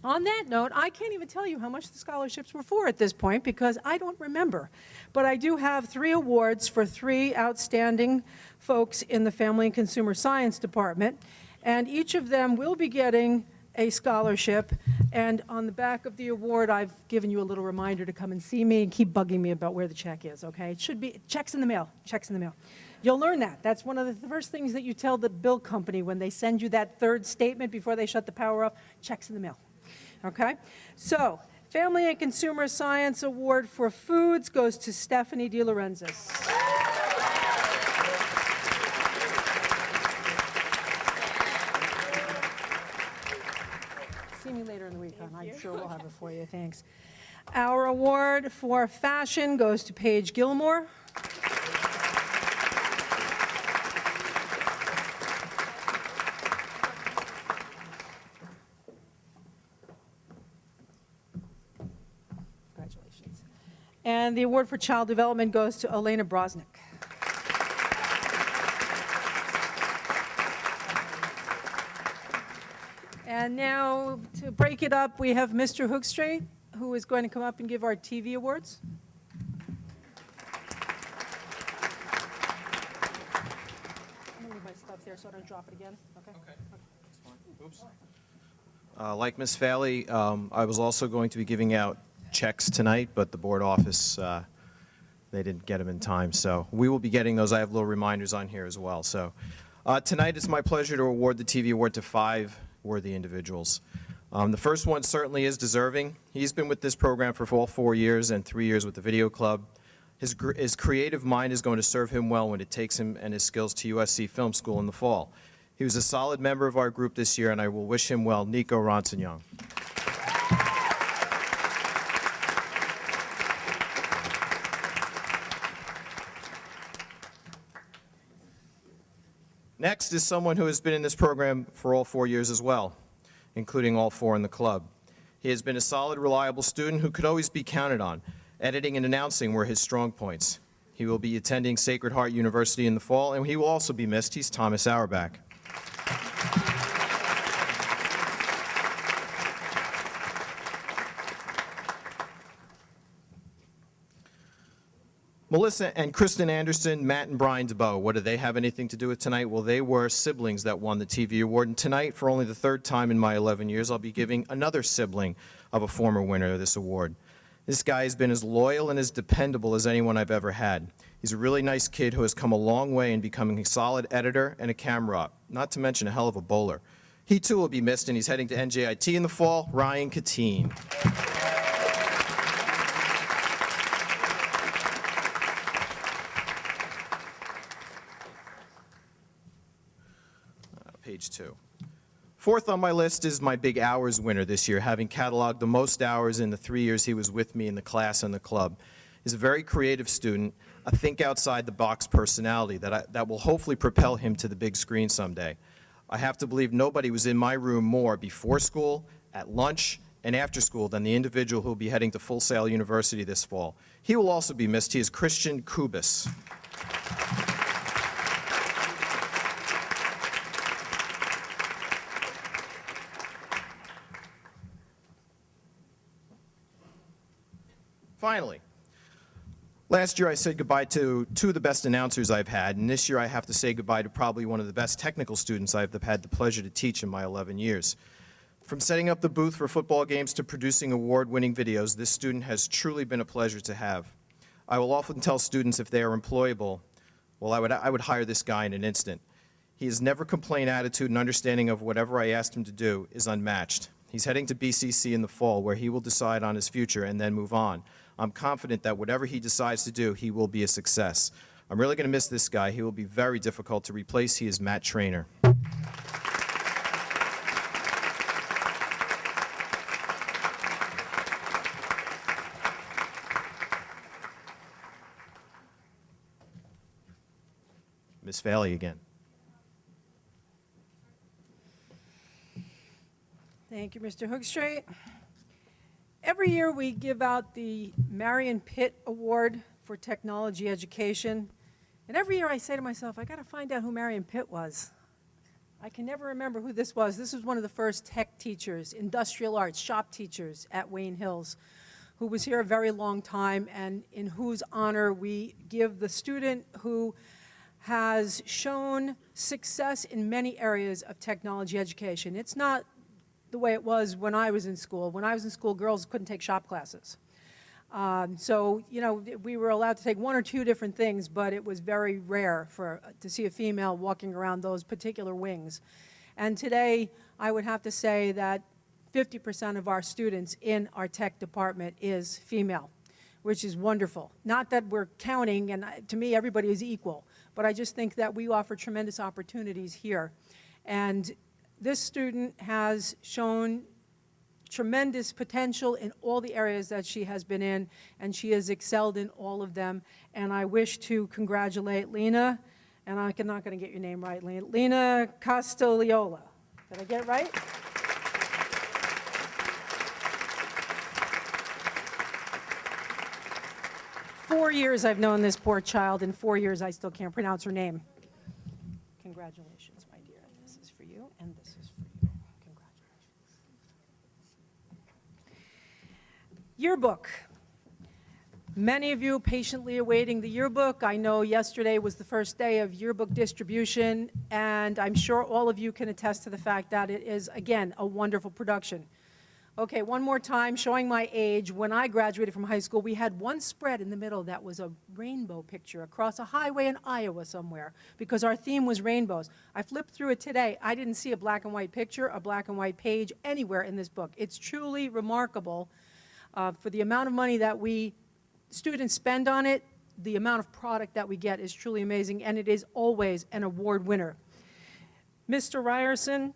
[SPEAKER 2] on that note, I can't even tell you how much the scholarships were for at this point because I don't remember. But I do have 3 awards for 3 outstanding folks in the Family and Consumer Science Department, and each of them will be getting a scholarship. And on the back of the award, I've given you a little reminder to come and see me and keep bugging me about where the check is, okay? It should be checks in the mail, checks in the mail. You'll learn that. That's one of the first things that you tell the bill company when they send you that 3rd statement before they shut the power off, checks in the mail. Okay, so Family and Consumer Science Award for Foods goes to Stephanie DeLorenzis. See me later in the week, hon. I'm sure we'll have it for you. Thanks. Our award for fashion goes to Paige Gilmore. And the award for child development goes to Elena Brosnick. And now, to break it up, we have Mr. Hookstrait, who is going to come up and give our TV awards. I'm going to leave my stuff there so I don't drop it again. Okay?
[SPEAKER 4] Oops. Like Ms. Faley, I was also going to be giving out checks tonight, but the board office, they didn't get them in time. So we will be getting those. I have little reminders on here as well. So tonight it's my pleasure to award the TV award to 5 worthy individuals. The first one certainly is deserving. He's been with this program for all 4 years and 3 years with the Video Club. His creative mind is going to serve him well when it takes him and his skills to USC Film School in the fall. He was a solid member of our group this year, and I will wish him well. Nico Ronson-Young. Next is someone who has been in this program for all 4 years as well, including all 4 in the club. He has been a solid, reliable student who could always be counted on. Editing and announcing were his strong points. He will be attending Sacred Heart University in the fall, and he will also be missed. He's Thomas Auerbach. Melissa and Kristen Anderson, Matt and Brian DeBow, what do they have anything to do with tonight? Well, they were siblings that won the TV award, and tonight, for only the 3rd time in my 11 years, I'll be giving another sibling of a former winner of this award. This guy has been as loyal and as dependable as anyone I've ever had. He's a really nice kid who has come a long way in becoming a solid editor and a camera op, not to mention a hell of a bowler. He too will be missed, and he's heading to NJIT in the fall, Ryan Katine. Page 2. 4th on my list is my Big Hours winner this year, having cataloged the most hours in the 3 years he was with me in the class and the club. He's a very creative student, a think-outside-the-box personality that will hopefully propel him to the big screen someday. I have to believe nobody was in my room more before school, at lunch, and after school than the individual who will be heading to Full Sail University this fall. He will also be missed. He is Christian Kubis. Finally, last year I said goodbye to 2 of the best announcers I've had, and this year I have to say goodbye to probably one of the best technical students I've had the pleasure to teach in my 11 years. From setting up the booth for football games to producing award-winning videos, this student has truly been a pleasure to have. I will often tell students if they are employable, well, I would hire this guy in an instant. His never complain attitude and understanding of whatever I asked him to do is unmatched. He's heading to BCC in the fall, where he will decide on his future and then move on. I'm confident that whatever he decides to do, he will be a success. I'm really going to miss this guy. He will be very difficult to replace. He is Matt Trainer. Ms. Faley again.
[SPEAKER 2] Thank you, Mr. Hoogstraat. Every year we give out the Marion Pitt Award for Technology Education. And every year I say to myself, I got to find out who Marion Pitt was. I can never remember who this was. This was one of the first tech teachers, industrial arts, shop teachers at Wayne Hills, who was here a very long time and in whose honor we give the student who has shown success in many areas of technology education. It's not the way it was when I was in school. When I was in school, girls couldn't take shop classes. So, you know, we were allowed to take one or two different things, but it was very rare to see a female walking around those particular wings. And today, I would have to say that 50% of our students in our tech department is female, which is wonderful. Not that we're counting, and to me, everybody is equal, but I just think that we offer tremendous opportunities here. And this student has shown tremendous potential in all the areas that she has been in, and she has excelled in all of them. And I wish to congratulate Lena, and I'm not going to get your name right, Lena Castigliola. Did I get it right? Four years I've known this poor child. In 4 years, I still can't pronounce her name. Congratulations, my dear. This is for you, and this is for you. Congratulations. Yearbook. Many of you patiently awaiting the yearbook. I know yesterday was the first day of yearbook distribution, and I'm sure all of you can attest to the fact that it is, again, a wonderful production. Okay, one more time, showing my age. When I graduated from high school, we had one spread in the middle that was a rainbow picture across a highway in Iowa somewhere, because our theme was rainbows. I flipped through it today. I didn't see a black and white picture, a black and white page anywhere in this book. It's truly remarkable for the amount of money that we students spend on it. The amount of product that we get is truly amazing, and it is always an award winner. Mr. Ryerson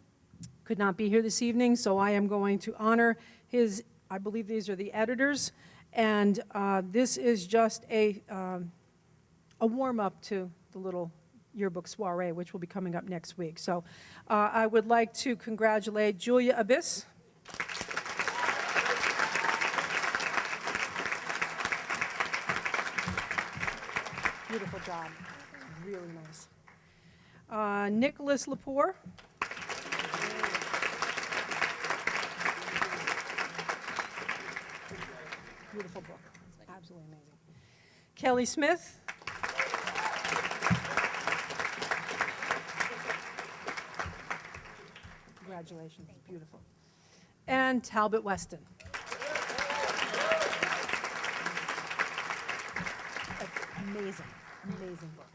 [SPEAKER 2] could not be here this evening, so I am going to honor his, I believe these are the editors, and this is just a warm-up to the little yearbook soiree, which will be coming up next week. So I would like to congratulate Julia Abyss. Beautiful job. Really nice. Nicholas Lepore. Beautiful book. Absolutely amazing. Kelly Smith. Congratulations. Beautiful. And Talbot Weston. That's amazing. Amazing book.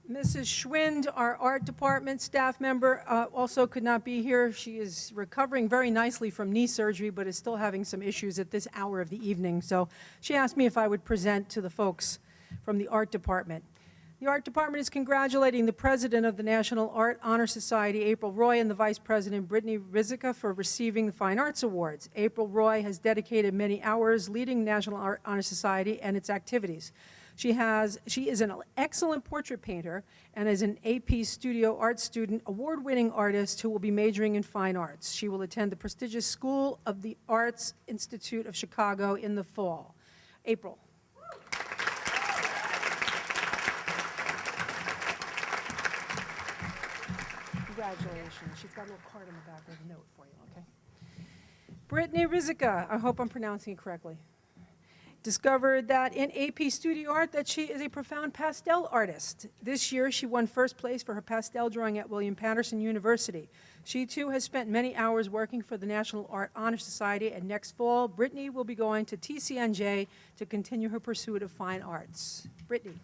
[SPEAKER 2] Mrs. Schwind, our art department staff member, also could not be here. She is recovering very nicely from knee surgery, but is still having some issues at this hour of the evening. So she asked me if I would present to the folks from the art department. The art department is congratulating the president of the National Art Honor Society, April Roy, and the vice president, Brittany Rizica, for receiving the Fine Arts Awards. April Roy has dedicated many hours leading National Art Honor Society and its activities. She is an excellent portrait painter and is an AP Studio Art student, award-winning artist who will be majoring in fine arts. She will attend the prestigious School of the Arts Institute of Chicago in the fall. April. Congratulations. She's got a little card on the back with a note for you, okay? Brittany Rizica. I hope I'm pronouncing it correctly. discovered that in AP Studio Art that she is a profound pastel artist. This year, she won first place for her pastel drawing at William Patterson University. She, too, has spent many hours working for the National Art Honor Society, and next fall, Brittany will be going to TCNJ to continue her pursuit of fine arts. Brittany.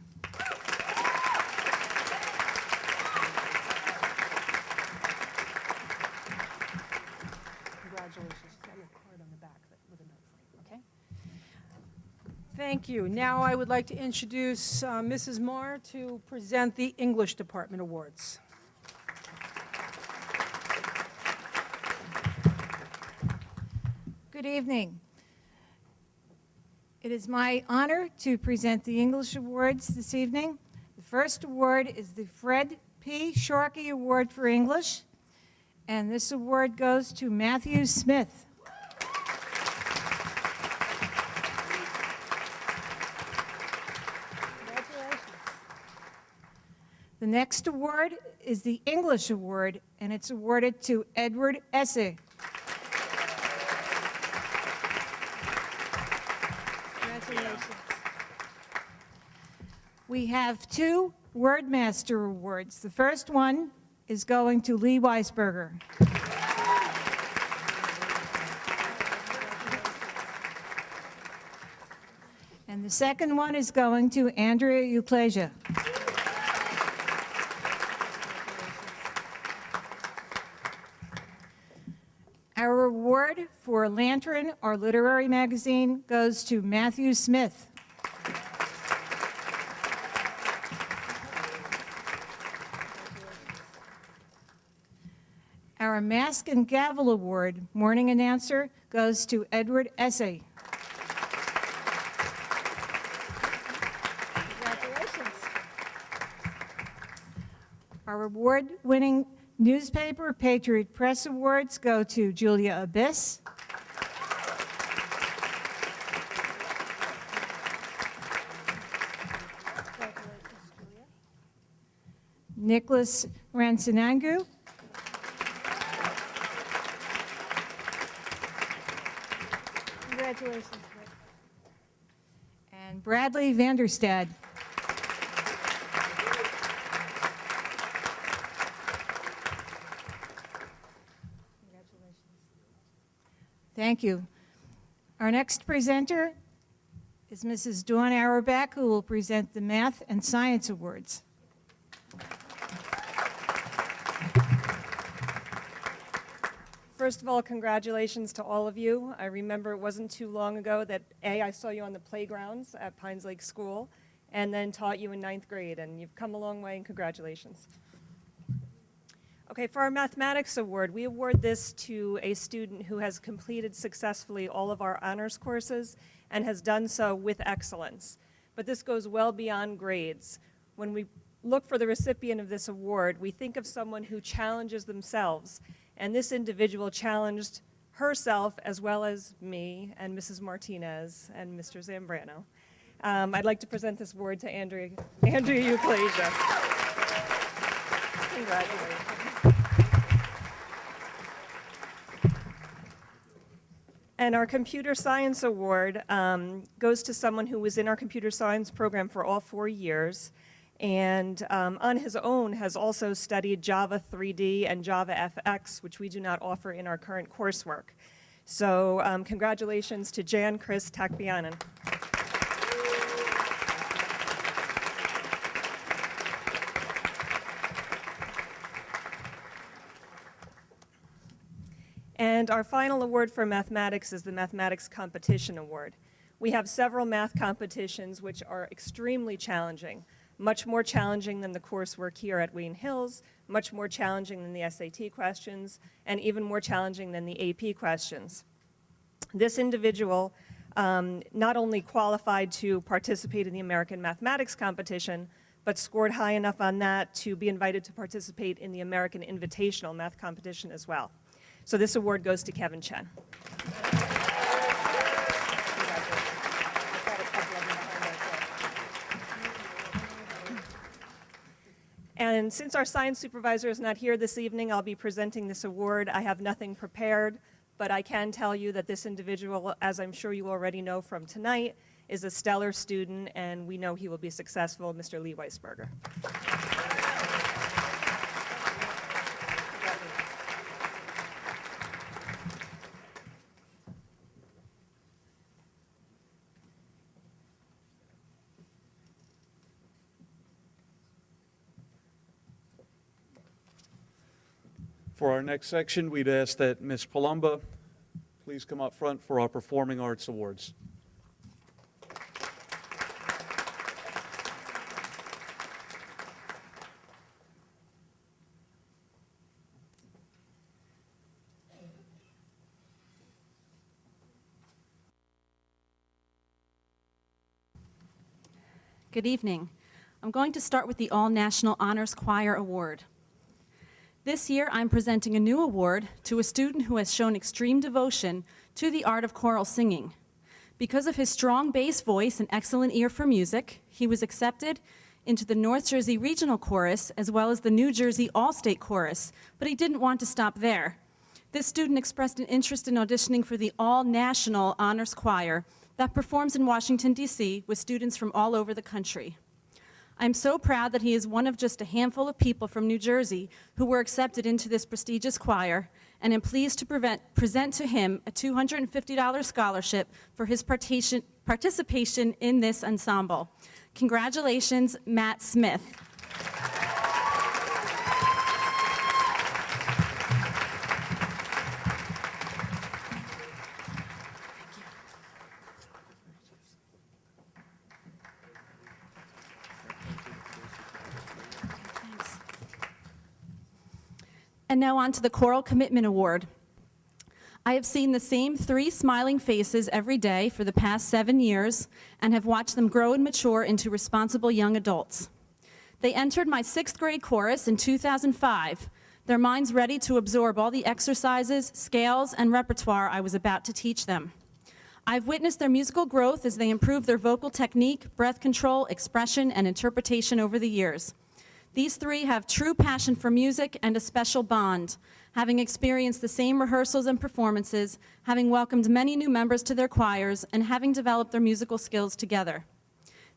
[SPEAKER 2] Congratulations. She's got your card on the back with a note for you, okay? Thank you. Now I would like to introduce Mrs. Marr to present the English Department Awards.
[SPEAKER 5] Good evening. It is my honor to present the English Awards this evening. The first award is the Fred P. Sharkey Award for English, and this award goes to Matthew Smith. The next award is the English Award, and it's awarded to Edward Essig. Congratulations. We have two Wordmaster Awards. The first one is going to Lee Weisberger. And the second one is going to Andrea Euclasia. Our award for Lantern, our literary magazine, goes to Matthew Smith. Our Mask and Gavel Award, morning announcer, goes to Edward Essay. Congratulations. Our award-winning newspaper, Patriot Press Awards, go to Julia Abyss. Nicholas Ransinangu. Congratulations. And Bradley Vanderstad. Thank you. Our next presenter is Mrs. Dawn Auerbach, who will present the Math and Science Awards.
[SPEAKER 6] First of all, congratulations to all of you. I remember it wasn't too long ago that I saw you on the playgrounds at Pines Lake School and then taught you in 9th grade, and you've come a long way, and congratulations. Okay, for our Mathematics Award, we award this to a student who has completed successfully all of our honors courses and has done so with excellence. But this goes well beyond grades. When we look for the recipient of this award, we think of someone who challenges themselves, and this individual challenged herself as well as me and Mrs. Martinez and Mr. Zambrano. I'd like to present this award to Andrea Euclasia. Congratulations. And our Computer Science Award goes to someone who was in our computer science program for all 4 years, and on his own has also studied Java 3D and Java FX, which we do not offer in our current coursework. So congratulations to Jan Chris Takbianen. And our final award for mathematics is the Mathematics Competition Award. We have several math competitions which are extremely challenging, much more challenging than the coursework here at Wayne Hills, much more challenging than the SAT questions, and even more challenging than the AP questions. This individual not only qualified to participate in the American Mathematics Competition, but scored high enough on that to be invited to participate in the American Invitational Math Competition as well. So this award goes to Kevin Chen. And since our science supervisor is not here this evening, I'll be presenting this award. I have nothing prepared, but I can tell you that this individual, as I'm sure you already know from tonight, is a stellar student, and we know he will be successful, Mr. Lee Weisberger.
[SPEAKER 1] For our next section, we'd ask that Ms. Palumba please come up front for our Performing Arts Awards.
[SPEAKER 7] Good evening. I'm going to start with the All-National Honors Choir Award. This year, I'm presenting a new award to a student who has shown extreme devotion to the art of choral singing. Because of his strong bass voice and excellent ear for music, he was accepted into the North Jersey Regional Chorus as well as the New Jersey All-State Chorus, but he didn't want to stop there. This student expressed an interest in auditioning for the All-National Honors Choir that performs in Washington, D.C. with students from all over the country. I'm so proud that he is one of just a handful of people from New Jersey who were accepted into this prestigious choir, and am pleased to present to him a $250 scholarship for his participation in this ensemble. Congratulations, Matt Smith. And now on to the Choral Commitment Award. I have seen the same 3 smiling faces every day for the past 7 years and have watched them grow and mature into responsible young adults. They entered my 6th grade chorus in 2005, their minds ready to absorb all the exercises, scales, and repertoire I was about to teach them. I've witnessed their musical growth as they improve their vocal technique, breath control, expression, and interpretation over the years. These 3 have true passion for music and a special bond, having experienced the same rehearsals and performances, having welcomed many new members to their choirs, and having developed their musical skills together.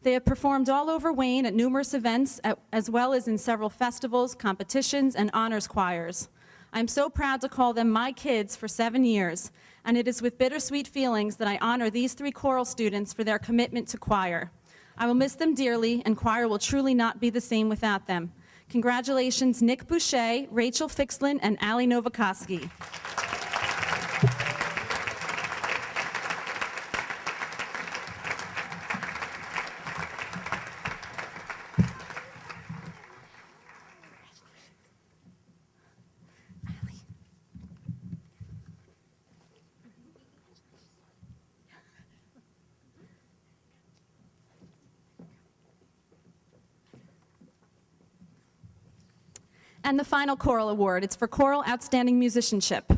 [SPEAKER 7] They have performed all over Wayne at numerous events, as well as in several festivals, competitions, and honors choirs. I'm so proud to call them my kids for 7 years, and it is with bittersweet feelings that I honor these 3 choral students for their commitment to choir. I will miss them dearly, and choir will truly not be the same without them. Congratulations, Nick Boucher, Rachel Fixlin, and Ali Novakoski. And the final choral award, it's for Choral Outstanding Musicianship.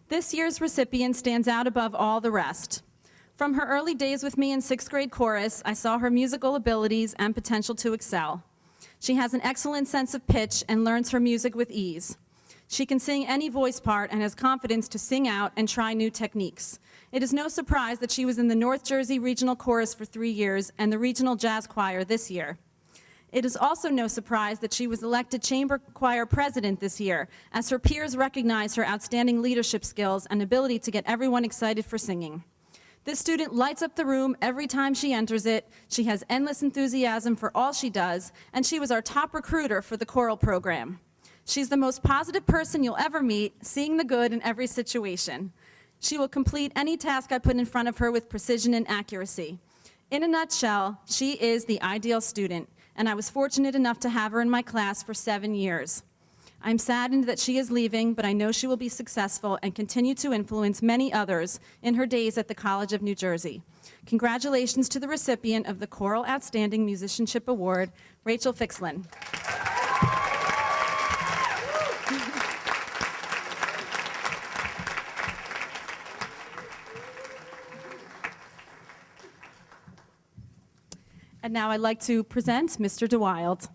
[SPEAKER 7] This year's recipient stands out above all the rest. From her early days with me in 6th grade chorus, I saw her musical abilities and potential to excel. She has an excellent sense of pitch and learns her music with ease. She can sing any voice part and has confidence to sing out and try new techniques. It is no surprise that she was in the North Jersey Regional Chorus for 3 years and the Regional Jazz Choir this year. It is also no surprise that she was elected Chamber Choir President this year, as her peers recognize her outstanding leadership skills and ability to get everyone excited for singing. This student lights up the room every time she enters it. She has endless enthusiasm for all she does, and she was our top recruiter for the choral program. She's the most positive person you'll ever meet, seeing the good in every situation. She will complete any task I put in front of her with precision and accuracy. In a nutshell, she is the ideal student, and I was fortunate enough to have her in my class for 7 years. I'm saddened that she is leaving, but I know she will be successful and continue to influence many others in her days at the College of New Jersey. Congratulations to the recipient of the Choral Outstanding Musicianship Award, Rachel Fixlin. And now I'd like to present Mr. DeWild.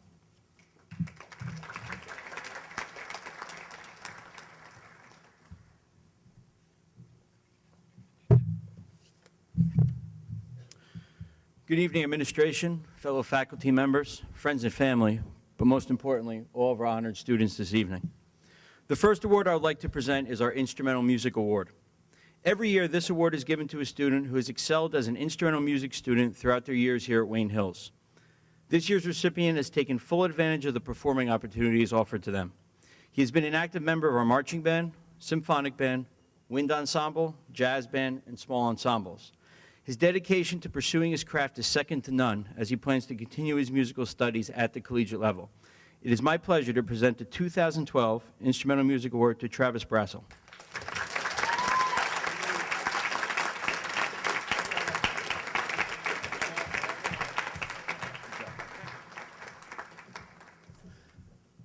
[SPEAKER 22] Good evening, administration, fellow faculty members, friends and family, but most importantly, all of our honored students this evening. The first award I would like to present is our Instrumental Music Award. Every year, this award is given to a student who has excelled as an instrumental music student throughout their years here at Wayne Hills. This year's recipient has taken full advantage of the performing opportunities offered to them. He has been an active member of our marching band, symphonic band, wind ensemble, jazz band, and small ensembles. His dedication to pursuing his craft is second to none as he plans to continue his musical studies at the collegiate level. It is my pleasure to present the 2012 Instrumental Music Award to Travis Brassel.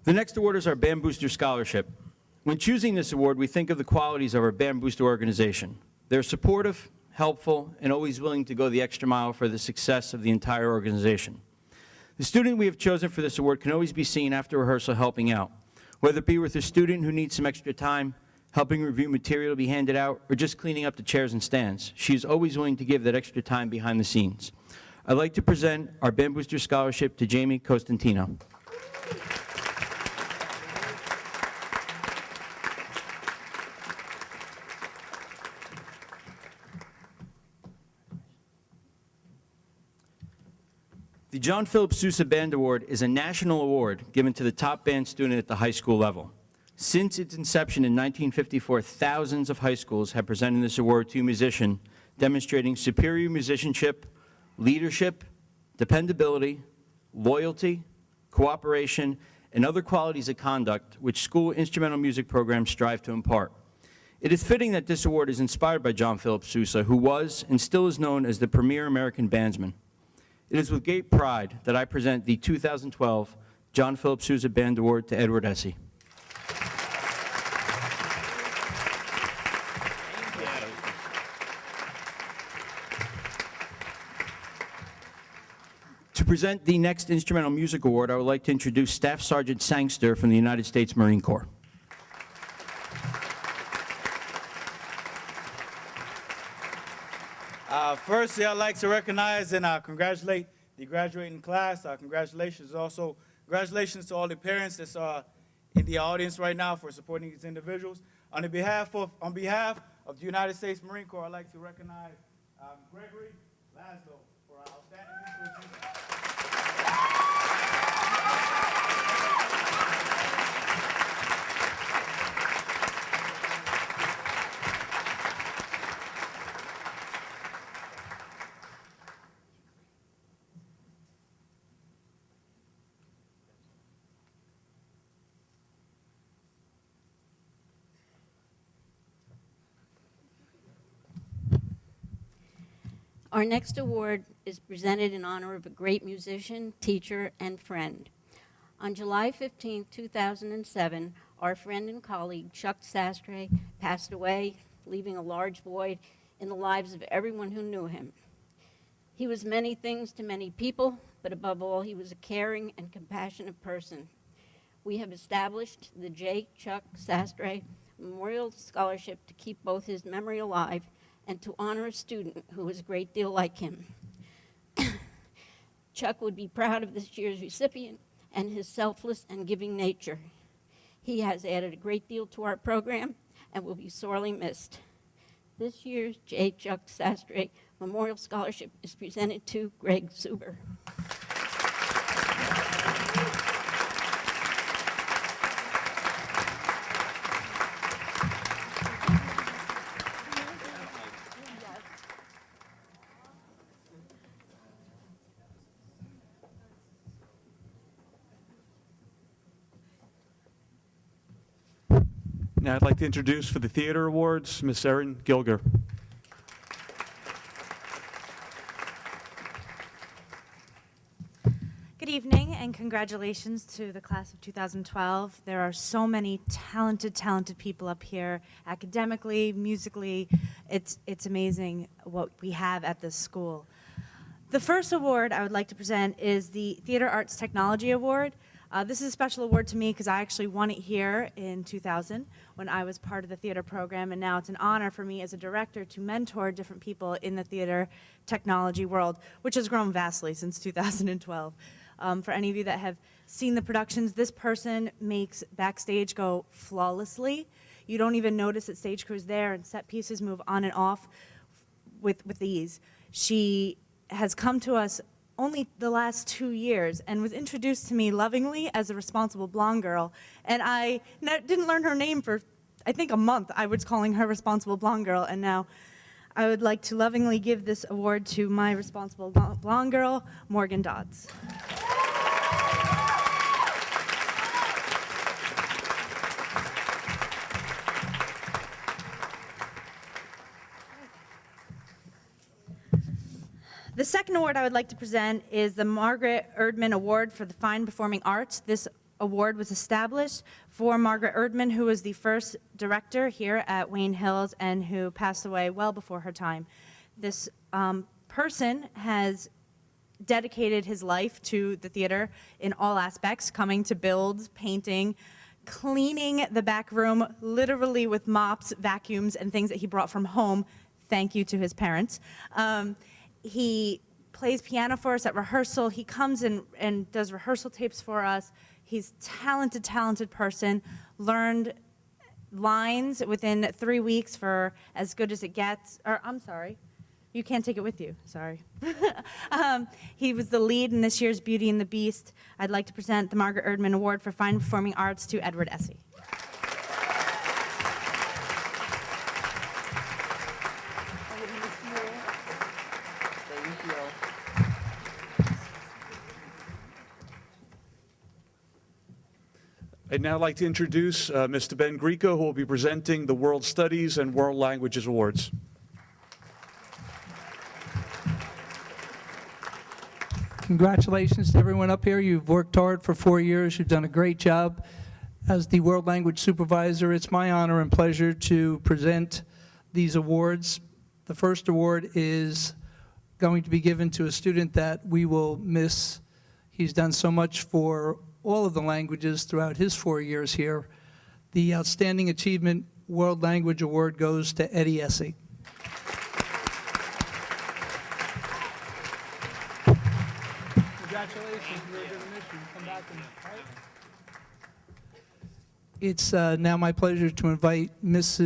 [SPEAKER 22] The next award is our Band Booster Scholarship. When choosing this award, we think of the qualities of our Band Booster organization. They're supportive, helpful, and always willing to go the extra mile for the success of the entire organization. The student we have chosen for this award can always be seen after rehearsal helping out, whether it be with a student who needs some extra time, helping review material to be handed out, or just cleaning up the chairs and stands. She is always willing to give that extra time behind the scenes. I'd like to present our Band Booster Scholarship to Jamie Costantino. The John Philip Sousa Band Award is a national award given to the top band student at the high school level. Since its inception in 1954, thousands of high schools have presented this award to a musician, demonstrating superior musicianship, leadership, dependability, loyalty, cooperation, and other qualities of conduct which school instrumental music programs strive to impart. It is fitting that this award is inspired by John Philip Sousa, who was and still is known as the premier American bandsman. It is with great pride that I present the 2012 John Philip Sousa Band Award to Edward Essie. To present the next Instrumental Music Award, I would like to introduce Staff Sergeant Sangster from the United States Marine Corps.
[SPEAKER 8] Firstly, I'd like to recognize and congratulate the graduating class. Congratulations to all the parents that's in the audience right now for supporting these individuals. On behalf of the United States Marine Corps, I'd like to recognize Gregory Laszlo for our outstanding musical achievement.
[SPEAKER 16] Our next award is presented in honor of a great musician, teacher, and friend. On July 15, 2007, our friend and colleague Chuck Sastre passed away, leaving a large void in the lives of everyone who knew him. He was many things to many people, but above all, he was a caring and compassionate person. We have established the J. Chuck Sastre Memorial Scholarship to keep both his memory alive and to honor a student who was a great deal like him. Chuck would be proud of this year's recipient and his selfless and giving nature. He has added a great deal to our program and will be sorely missed. This year's J. Chuck Sastre Memorial Scholarship is presented to Greg Zuber.
[SPEAKER 1] Now I'd like to introduce for the Theater Awards, Miss Erin Gilger.
[SPEAKER 9] Good evening and congratulations to the class of 2012. There are so many talented people up here, academically, musically. It's amazing what we have at this school. The first award I would like to present is the Theater Arts Technology Award. This is a special award to me because I actually won it here in 2000 when I was part of the theater program, and now it's an honor for me as a director to mentor different people in the theater technology world, which has grown vastly since 2012. For any of you that have seen the productions, this person makes backstage go flawlessly. You don't even notice that stage crew is there, and set pieces move on and off with ease. She has come to us only the last 2 years and was introduced to me lovingly as a responsible blonde girl. And I didn't learn her name for, I think, a month. I was calling her responsible blonde girl, and now I would like to lovingly give this award to my responsible blonde girl, Morgan Dodds. The second award I would like to present is the Margaret Erdman Award for the Fine Performing Arts. This award was established for Margaret Erdman, who was the first director here at Wayne Hills and who passed away well before her time. This person has dedicated his life to the theater in all aspects, coming to build, painting, cleaning the back room, literally with mops, vacuums, and things that he brought from home. Thank you to his parents. He plays piano for us at rehearsal. He comes and does rehearsal tapes for us. He's a talented, talented person. Learned lines within 3 weeks for As Good as It Gets. Or, I'm sorry. You can't take it with you. Sorry. He was the lead in this year's Beauty and the Beast. I'd like to present the Margaret Erdman Award for Fine Performing Arts to Edward Essie.
[SPEAKER 1] I'd now like to introduce Mr. Ben Greco, who will be presenting the World Studies and World Languages Awards.
[SPEAKER 10] Congratulations to everyone up here. You've worked hard for 4 years. You've done a great job. As the World Language Supervisor, it's my honor and pleasure to present these awards. The first award is going to be given to a student that we will miss. He's done so much for all of the languages throughout his 4 years here. The Outstanding Achievement World Language Award goes to Eddie Essie. Congratulations, you're a good mission. Come back and It's now my pleasure to invite Miss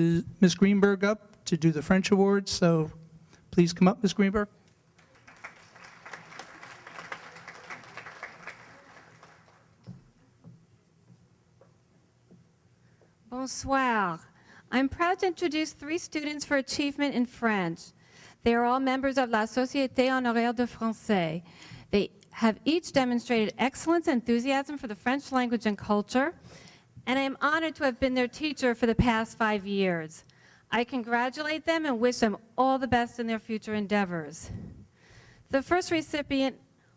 [SPEAKER 10] Greenberg up to do the French Awards, so please come up, Miss Greenberg.
[SPEAKER 11] Bonsoir. I'm proud to introduce 3 students for achievement in French. They are all members of La Société Honoraire de Français. They have each demonstrated excellence and enthusiasm for the French language and culture, and I am honored to have been their teacher for the past 5 years. I congratulate them and wish them all the best in their future endeavors. The first recipient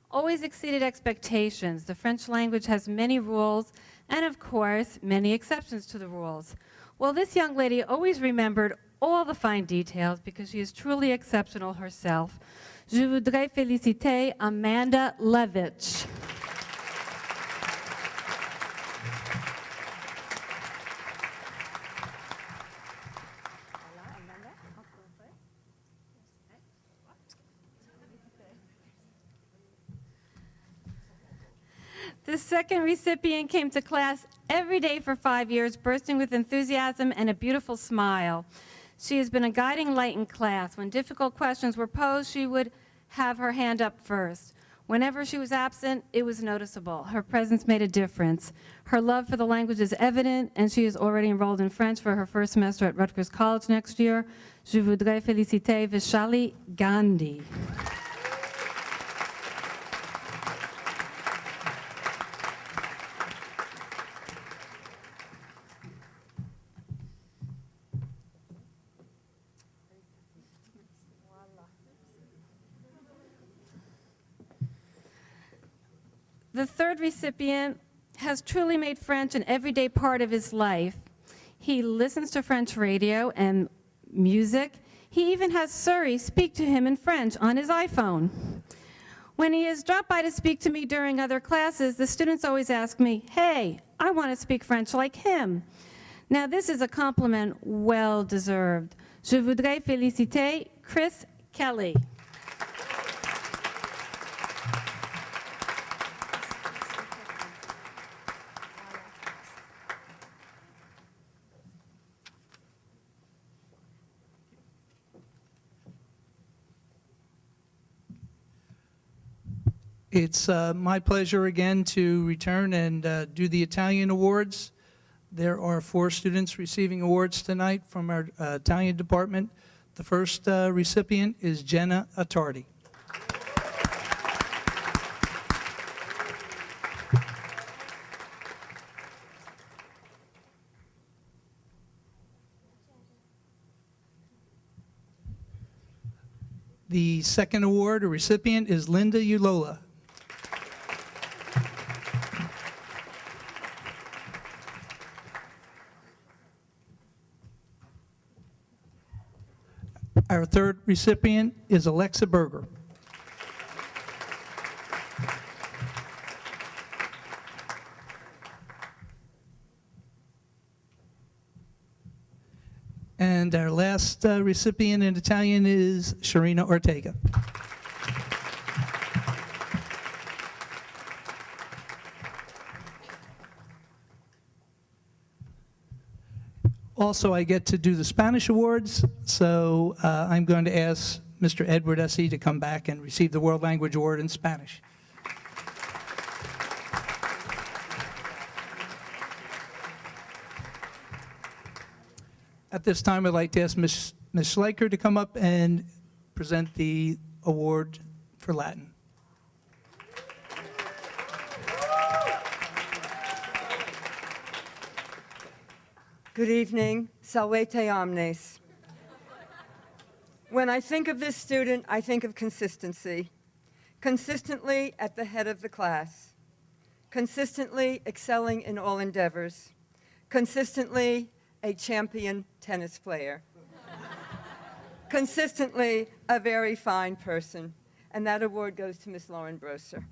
[SPEAKER 11] always exceeded expectations. The French language has many rules and, of course, many exceptions to the rules. Well, this young lady always remembered all the fine details because she is truly exceptional herself. Je voudrais féliciter Amanda Levitch. The second recipient came to class every day for 5 years, bursting with enthusiasm and a beautiful smile. She has been a guiding light in class. When difficult questions were posed, she would have her hand up first. Whenever she was absent, it was noticeable. Her presence made a difference. Her love for the language is evident, and she is already enrolled in French for her first semester at Rutgers College next year. Je voudrais féliciter Vishali Gandhi. The third recipient has truly made French an everyday part of his life. He listens to French radio and music. He even has Suri speak to him in French on his iPhone. When he has dropped by to speak to me during other classes, the students always ask me, "Hey, I want to speak French like him." Now, this is a compliment well deserved. Je voudrais féliciter Chris Kelly.
[SPEAKER 10] It's my pleasure again to return and do the Italian Awards. There are 4 students receiving awards tonight from our Italian department. The first recipient is Jenna Attardi. The second award or recipient is Linda Ulola. Our third recipient is Alexa Berger. And our last recipient in Italian is Sharina Ortega. Also, I get to do the Spanish awards, so I'm going to ask Mr. Edward Essie to come back and receive the World Language Award in Spanish. At this time, I'd like to ask Ms. Schleicher to come up and present the award for Latin.
[SPEAKER 12] Good evening. Salvete omnes. When I think of this student, I think of consistency. Consistently at the head of the class. Consistently excelling in all endeavors. Consistently a champion tennis player. Consistently a very fine person. And that award goes to Miss Lauren Brosser.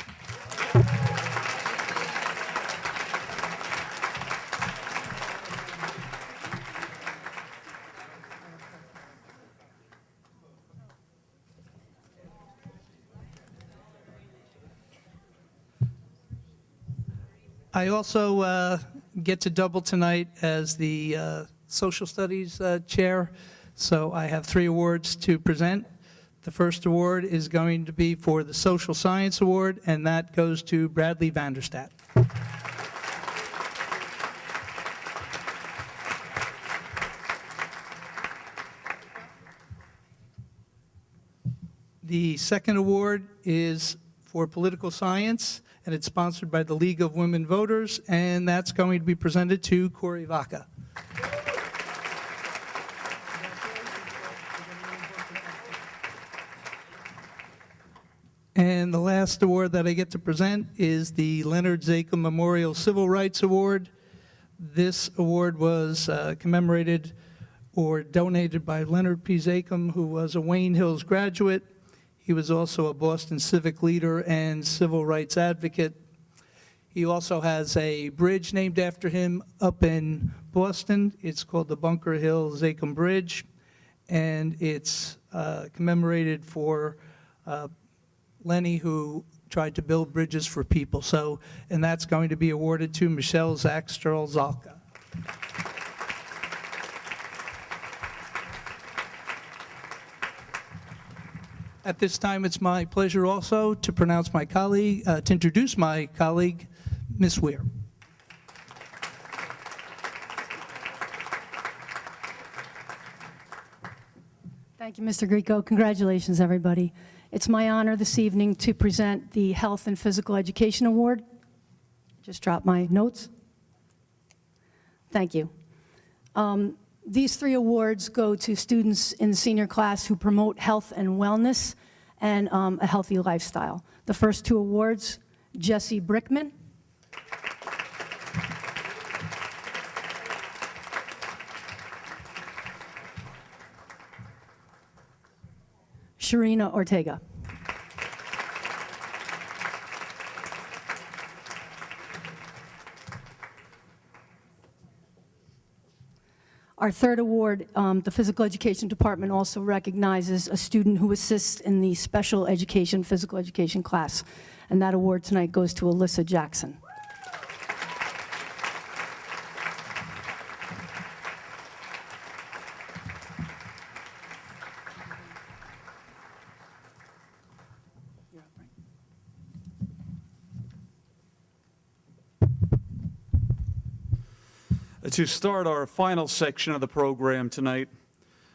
[SPEAKER 10] I also get to double tonight as the Social Studies Chair, so I have 3 awards to present. The first award is going to be for the Social Science Award, and that goes to Bradley Vanderstadt. The second award is for Political Science, and it's sponsored by the League of Women Voters, and that's going to be presented to Corey Vaca. And the last award that I get to present is the Leonard Zakel Memorial Civil Rights Award. This award was commemorated or donated by Leonard P. Zakel, who was a Wayne Hills graduate. He was also a Boston civic leader and civil rights advocate. He also has a bridge named after him up in Boston. It's called the Bunker Hill Zakel Bridge, and it's commemorated for Lenny, who tried to build bridges for people. So, and that's going to be awarded to Michelle Zalka. At this time, it's my pleasure also to introduce my colleague, Ms. Weir.
[SPEAKER 13] Thank you, Mr. Grieco. Congratulations, everybody. It's my honor this evening to present the Health and Physical Education Award. Just dropped my notes. Thank you. These 3 awards go to students in the senior class who promote health and wellness and a healthy lifestyle. The first 2 awards, Jesse Brickman. Sharina Ortega. Our third award, the Physical Education Department also recognizes a student who assists in the special education, physical education class. And that award tonight goes to Alyssa Jackson.
[SPEAKER 1] To start our final section of the program tonight,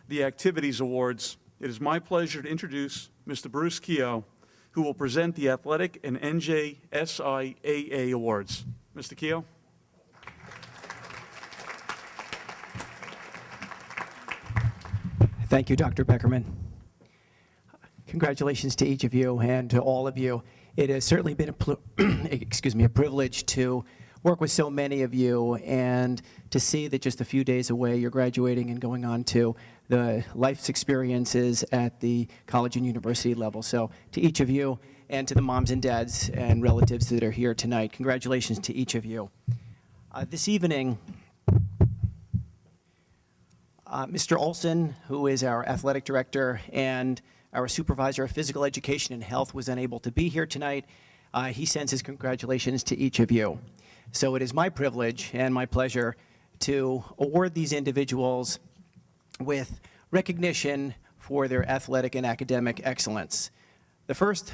[SPEAKER 1] the Activities Awards, it is my pleasure to introduce Mr. Bruce Keogh, who will present the Athletic and NJSIAA Awards. Mr. Keogh.
[SPEAKER 14] Thank you, Dr. Beckerman. Congratulations to each of you and to all of you. It has certainly been a privilege to work with so many of you and to see that just a few days away you're graduating and going on to the life's experiences at the college and university level. So to each of you and to the moms and dads and relatives that are here tonight, congratulations to each of you. This evening, Mr. Olson, who is our athletic director and our supervisor of physical education and health, was unable to be here tonight. He sends his congratulations to each of you. So it is my privilege and my pleasure to award these individuals with recognition for their athletic and academic excellence. The first,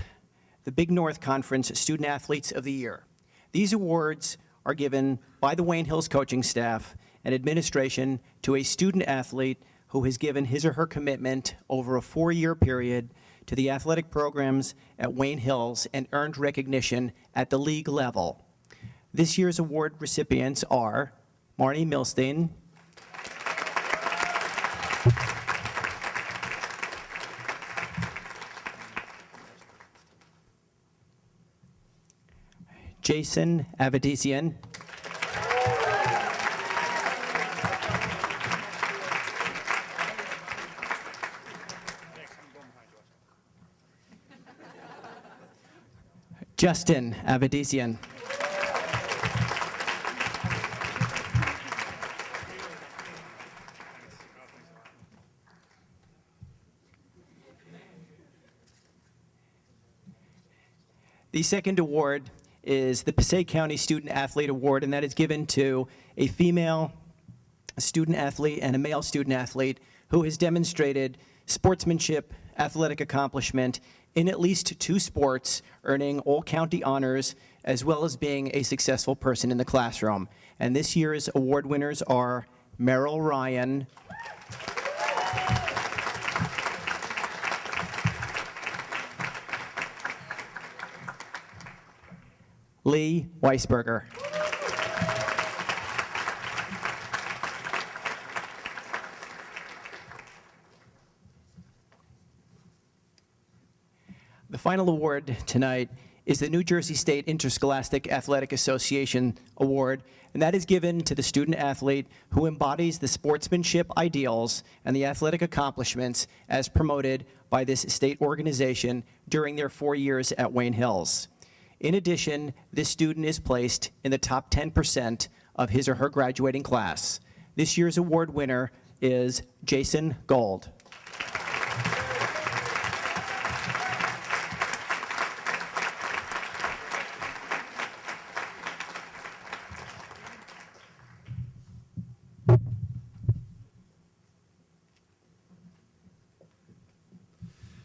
[SPEAKER 14] the Big North Conference Student Athletes of the Year. These awards are given by the Wayne Hills coaching staff and administration to a student athlete who has given his or her commitment over a 4-year period to the athletic programs at Wayne Hills and earned recognition at the league level. This year's award recipients are Marnie Milstein, Jason Avedizian, Justin Avedizian, the second award is the Passaic County Student Athlete Award, and that is given to a female student athlete and a male student athlete who has demonstrated sportsmanship, athletic accomplishment in at least 2 sports, earning all county honors, as well as being a successful person in the classroom. And this year's award winners are Merrill Ryan, Lee Weisberger. The final award tonight is the New Jersey State Interscholastic Athletic Association Award, and that is given to the student athlete who embodies the sportsmanship ideals and the athletic accomplishments as promoted by this state organization during their 4 years at Wayne Hills. In addition, this student is placed in the top 10% of his or her graduating class. This year's award winner is Jason Gold.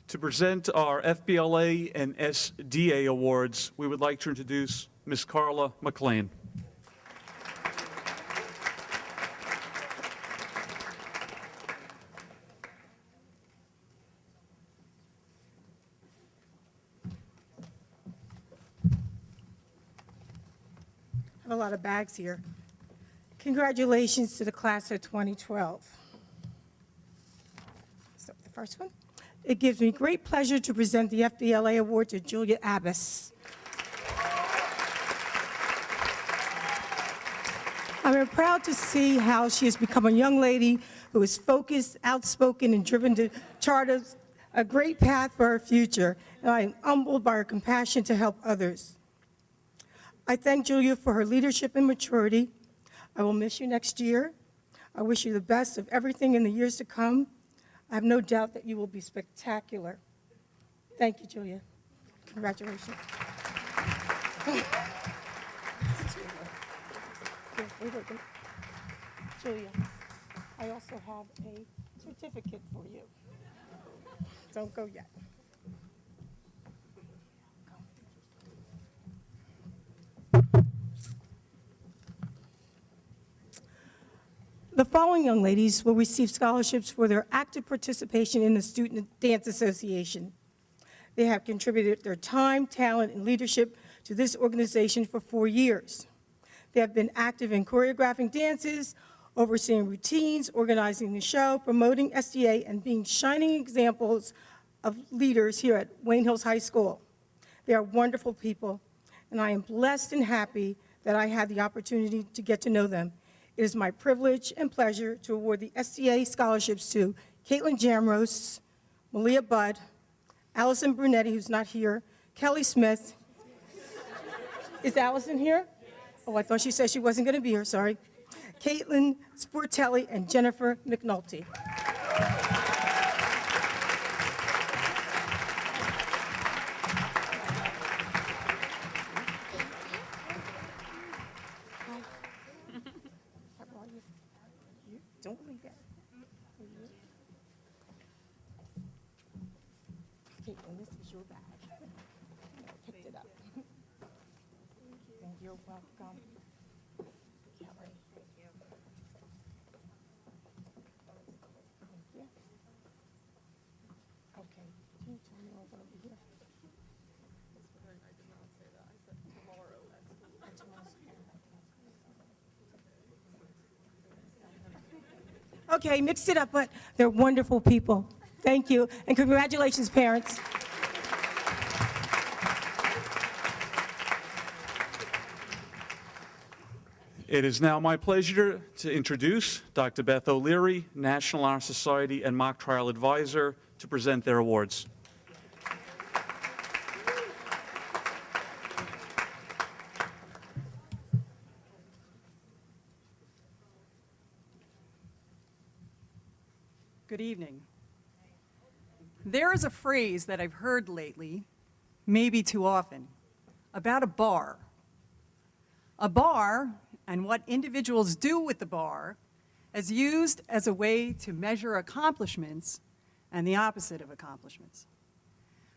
[SPEAKER 1] To present our FBLA and SDA awards, we would like to introduce Ms. Carla McLean.
[SPEAKER 15] I have a lot of bags here. Congratulations to the class of 2012. So the first one. It gives me great pleasure to present the FBLA Award to Julia Abbas. I'm proud to see how she has become a young lady who is focused, outspoken, and driven to chart a great path for her future, and I am humbled by her compassion to help others. I thank Julia for her leadership and maturity. I will miss you next year. I wish you the best of everything in the years to come. I have no doubt that you will be spectacular. Thank you, Julia. Congratulations. Julia, I also have a certificate for you. Don't go yet. The following young ladies will receive scholarships for their active participation in the Student Dance Association. They have contributed their time, talent, and leadership to this organization for 4 years. They have been active in choreographing dances, overseeing routines, organizing the show, promoting SDA, and being shining examples of leaders here at Wayne Hills High School. They are wonderful people, and I am blessed and happy that I had the opportunity to get to know them. It is my privilege and pleasure to award the SDA scholarships to Caitlin Jamrose, Malia Budd, Allison Brunetti, who's not here, Kelly Smith. Is Allison here? Oh, I thought she said she wasn't going to be here, sorry. Caitlin Sportelli and Jennifer McNulty. Don't leave it. Caitlin, this is your bag. I picked it up. And you're welcome. Kelly. Thank you. Thank you. Okay, can you tell me what's over here? I did not say that. I said tomorrow. Okay, mixed it up, but they're wonderful people. Thank you, and congratulations, parents.
[SPEAKER 1] It is now my pleasure to introduce Dr. Beth O'Leary, National Honor Society and Mock Trial Advisor, to present their awards.
[SPEAKER 18] Good evening. There is a phrase that I've heard lately, maybe too often, about a bar. A bar and what individuals do with the bar is used as a way to measure accomplishments and the opposite of accomplishments.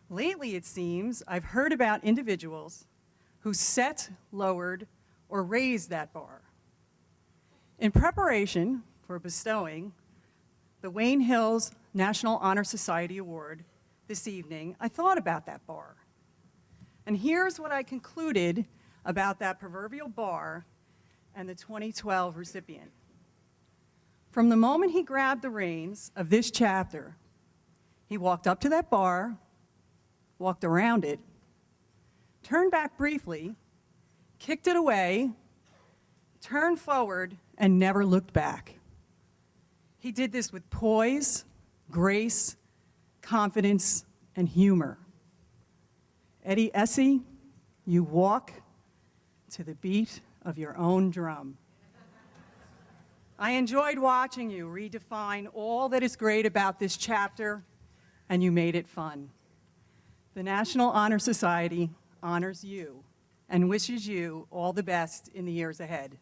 [SPEAKER 18] Lately, it seems, I've heard about individuals who set, lowered, or raised that bar. In preparation for bestowing the Wayne Hills National Honor Society Award this evening, I thought about that bar. And here's what I concluded about that proverbial bar and the 2012 recipient. From the moment he grabbed the reins of this chapter, he walked up to that bar, walked around it, turned back briefly, kicked it away, turned forward, and never looked back. He did this with poise, grace, confidence, and humor. Eddie Essie, you walk to the beat of your own drum. I enjoyed watching you redefine all that is great about this chapter, and you made it fun. The National Honor Society honors you and wishes you all the best in the years ahead.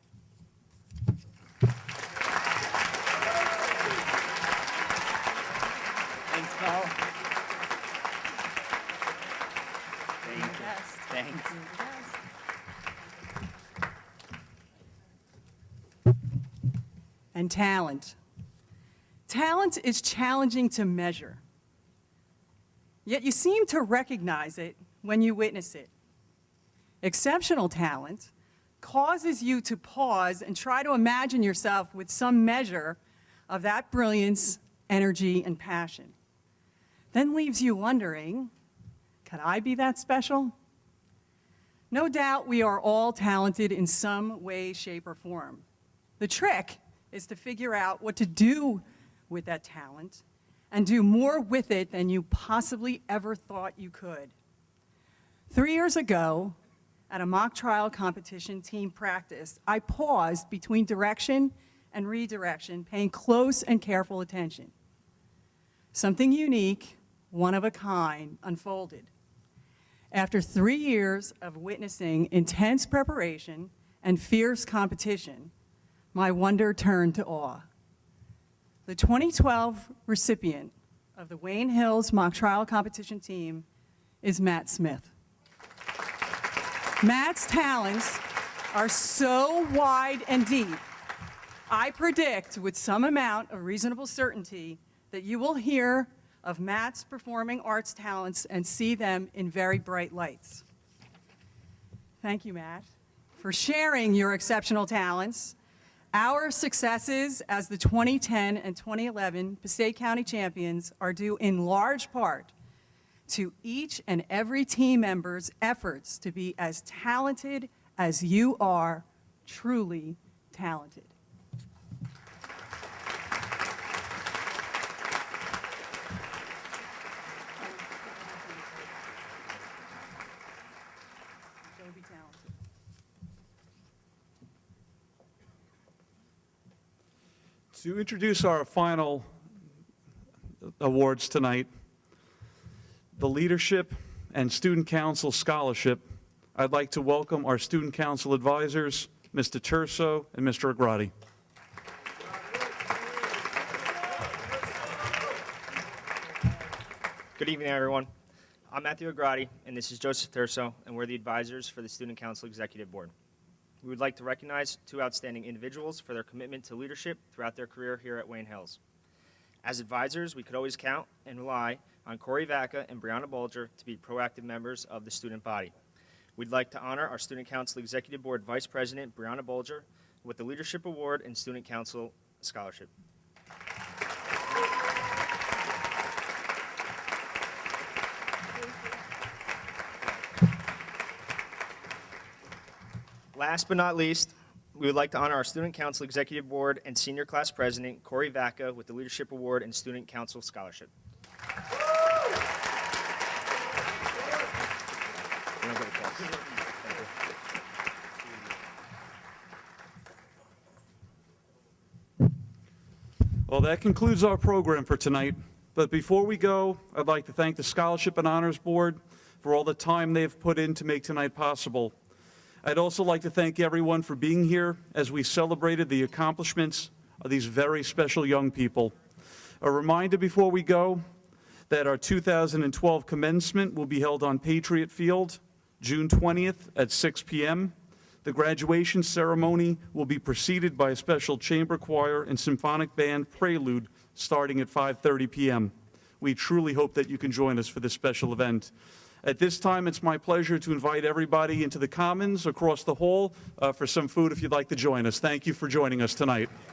[SPEAKER 22] Thanks, Paul. Thanks.
[SPEAKER 18] And talent. Talent is challenging to measure, yet you seem to recognize it when you witness it. Exceptional talent causes you to pause and try to imagine yourself with some measure of that brilliance, energy, and passion. Then leaves you wondering, could I be that special? No doubt we are all talented in some way, shape, or form. The trick is to figure out what to do with that talent and do more with it than you possibly ever thought you could. 3 years ago, at a mock trial competition team practice, I paused between direction and redirection, paying close and careful attention. Something unique, one of a kind, unfolded. After 3 years of witnessing intense preparation and fierce competition, my wonder turned to awe. The 2012 recipient of the Wayne Hills Mock Trial Competition team is Matt Smith. Matt's talents are so wide and deep, I predict with some amount of reasonable certainty that you will hear of Matt's performing arts talents and see them in very bright lights. Thank you, Matt, for sharing your exceptional talents. Our successes as the 2010 and 2011 Passaic County champions are due in large part to each and every team member's efforts to be as talented as you are, truly talented.
[SPEAKER 1] To introduce our final awards tonight, the Leadership and Student Council Scholarship, I'd like to welcome our Student Council advisors, Mr. Terso and Mr. Agrati.
[SPEAKER 19] Good evening, everyone. I'm Matthew Agrati, and this is Joseph Terso, and we're the advisors for the Student Council Executive Board. We would like to recognize 2 outstanding individuals for their commitment to leadership throughout their career here at Wayne Hills. As advisors, we could always count and rely on Corey Vaca and Brianna Bolger to be proactive members of the student body. We'd like to honor our Student Council Executive Board Vice President, Brianna Bolger, with the Leadership Award and Student Council Scholarship. Last but not least, we would like to honor our Student Council Executive Board and Senior Class President, Corey Vaca, with the Leadership Award and Student Council Scholarship.
[SPEAKER 1] Well, that concludes our program for tonight. But before we go, I'd like to thank the Scholarship and Honors Board for all the time they've put in to make tonight possible. I'd also like to thank everyone for being here as we celebrated the accomplishments of these very special young people. A reminder before we go that our 2012 commencement will be held on Patriot Field, June 20th at 6 p.m. The graduation ceremony will be preceded by a special chamber choir and symphonic band prelude starting at 5:30 p.m. We truly hope that you can join us for this special event. At this time, it's my pleasure to invite everybody into the Commons across the hall for some food if you'd like to join us. Thank you for joining us tonight.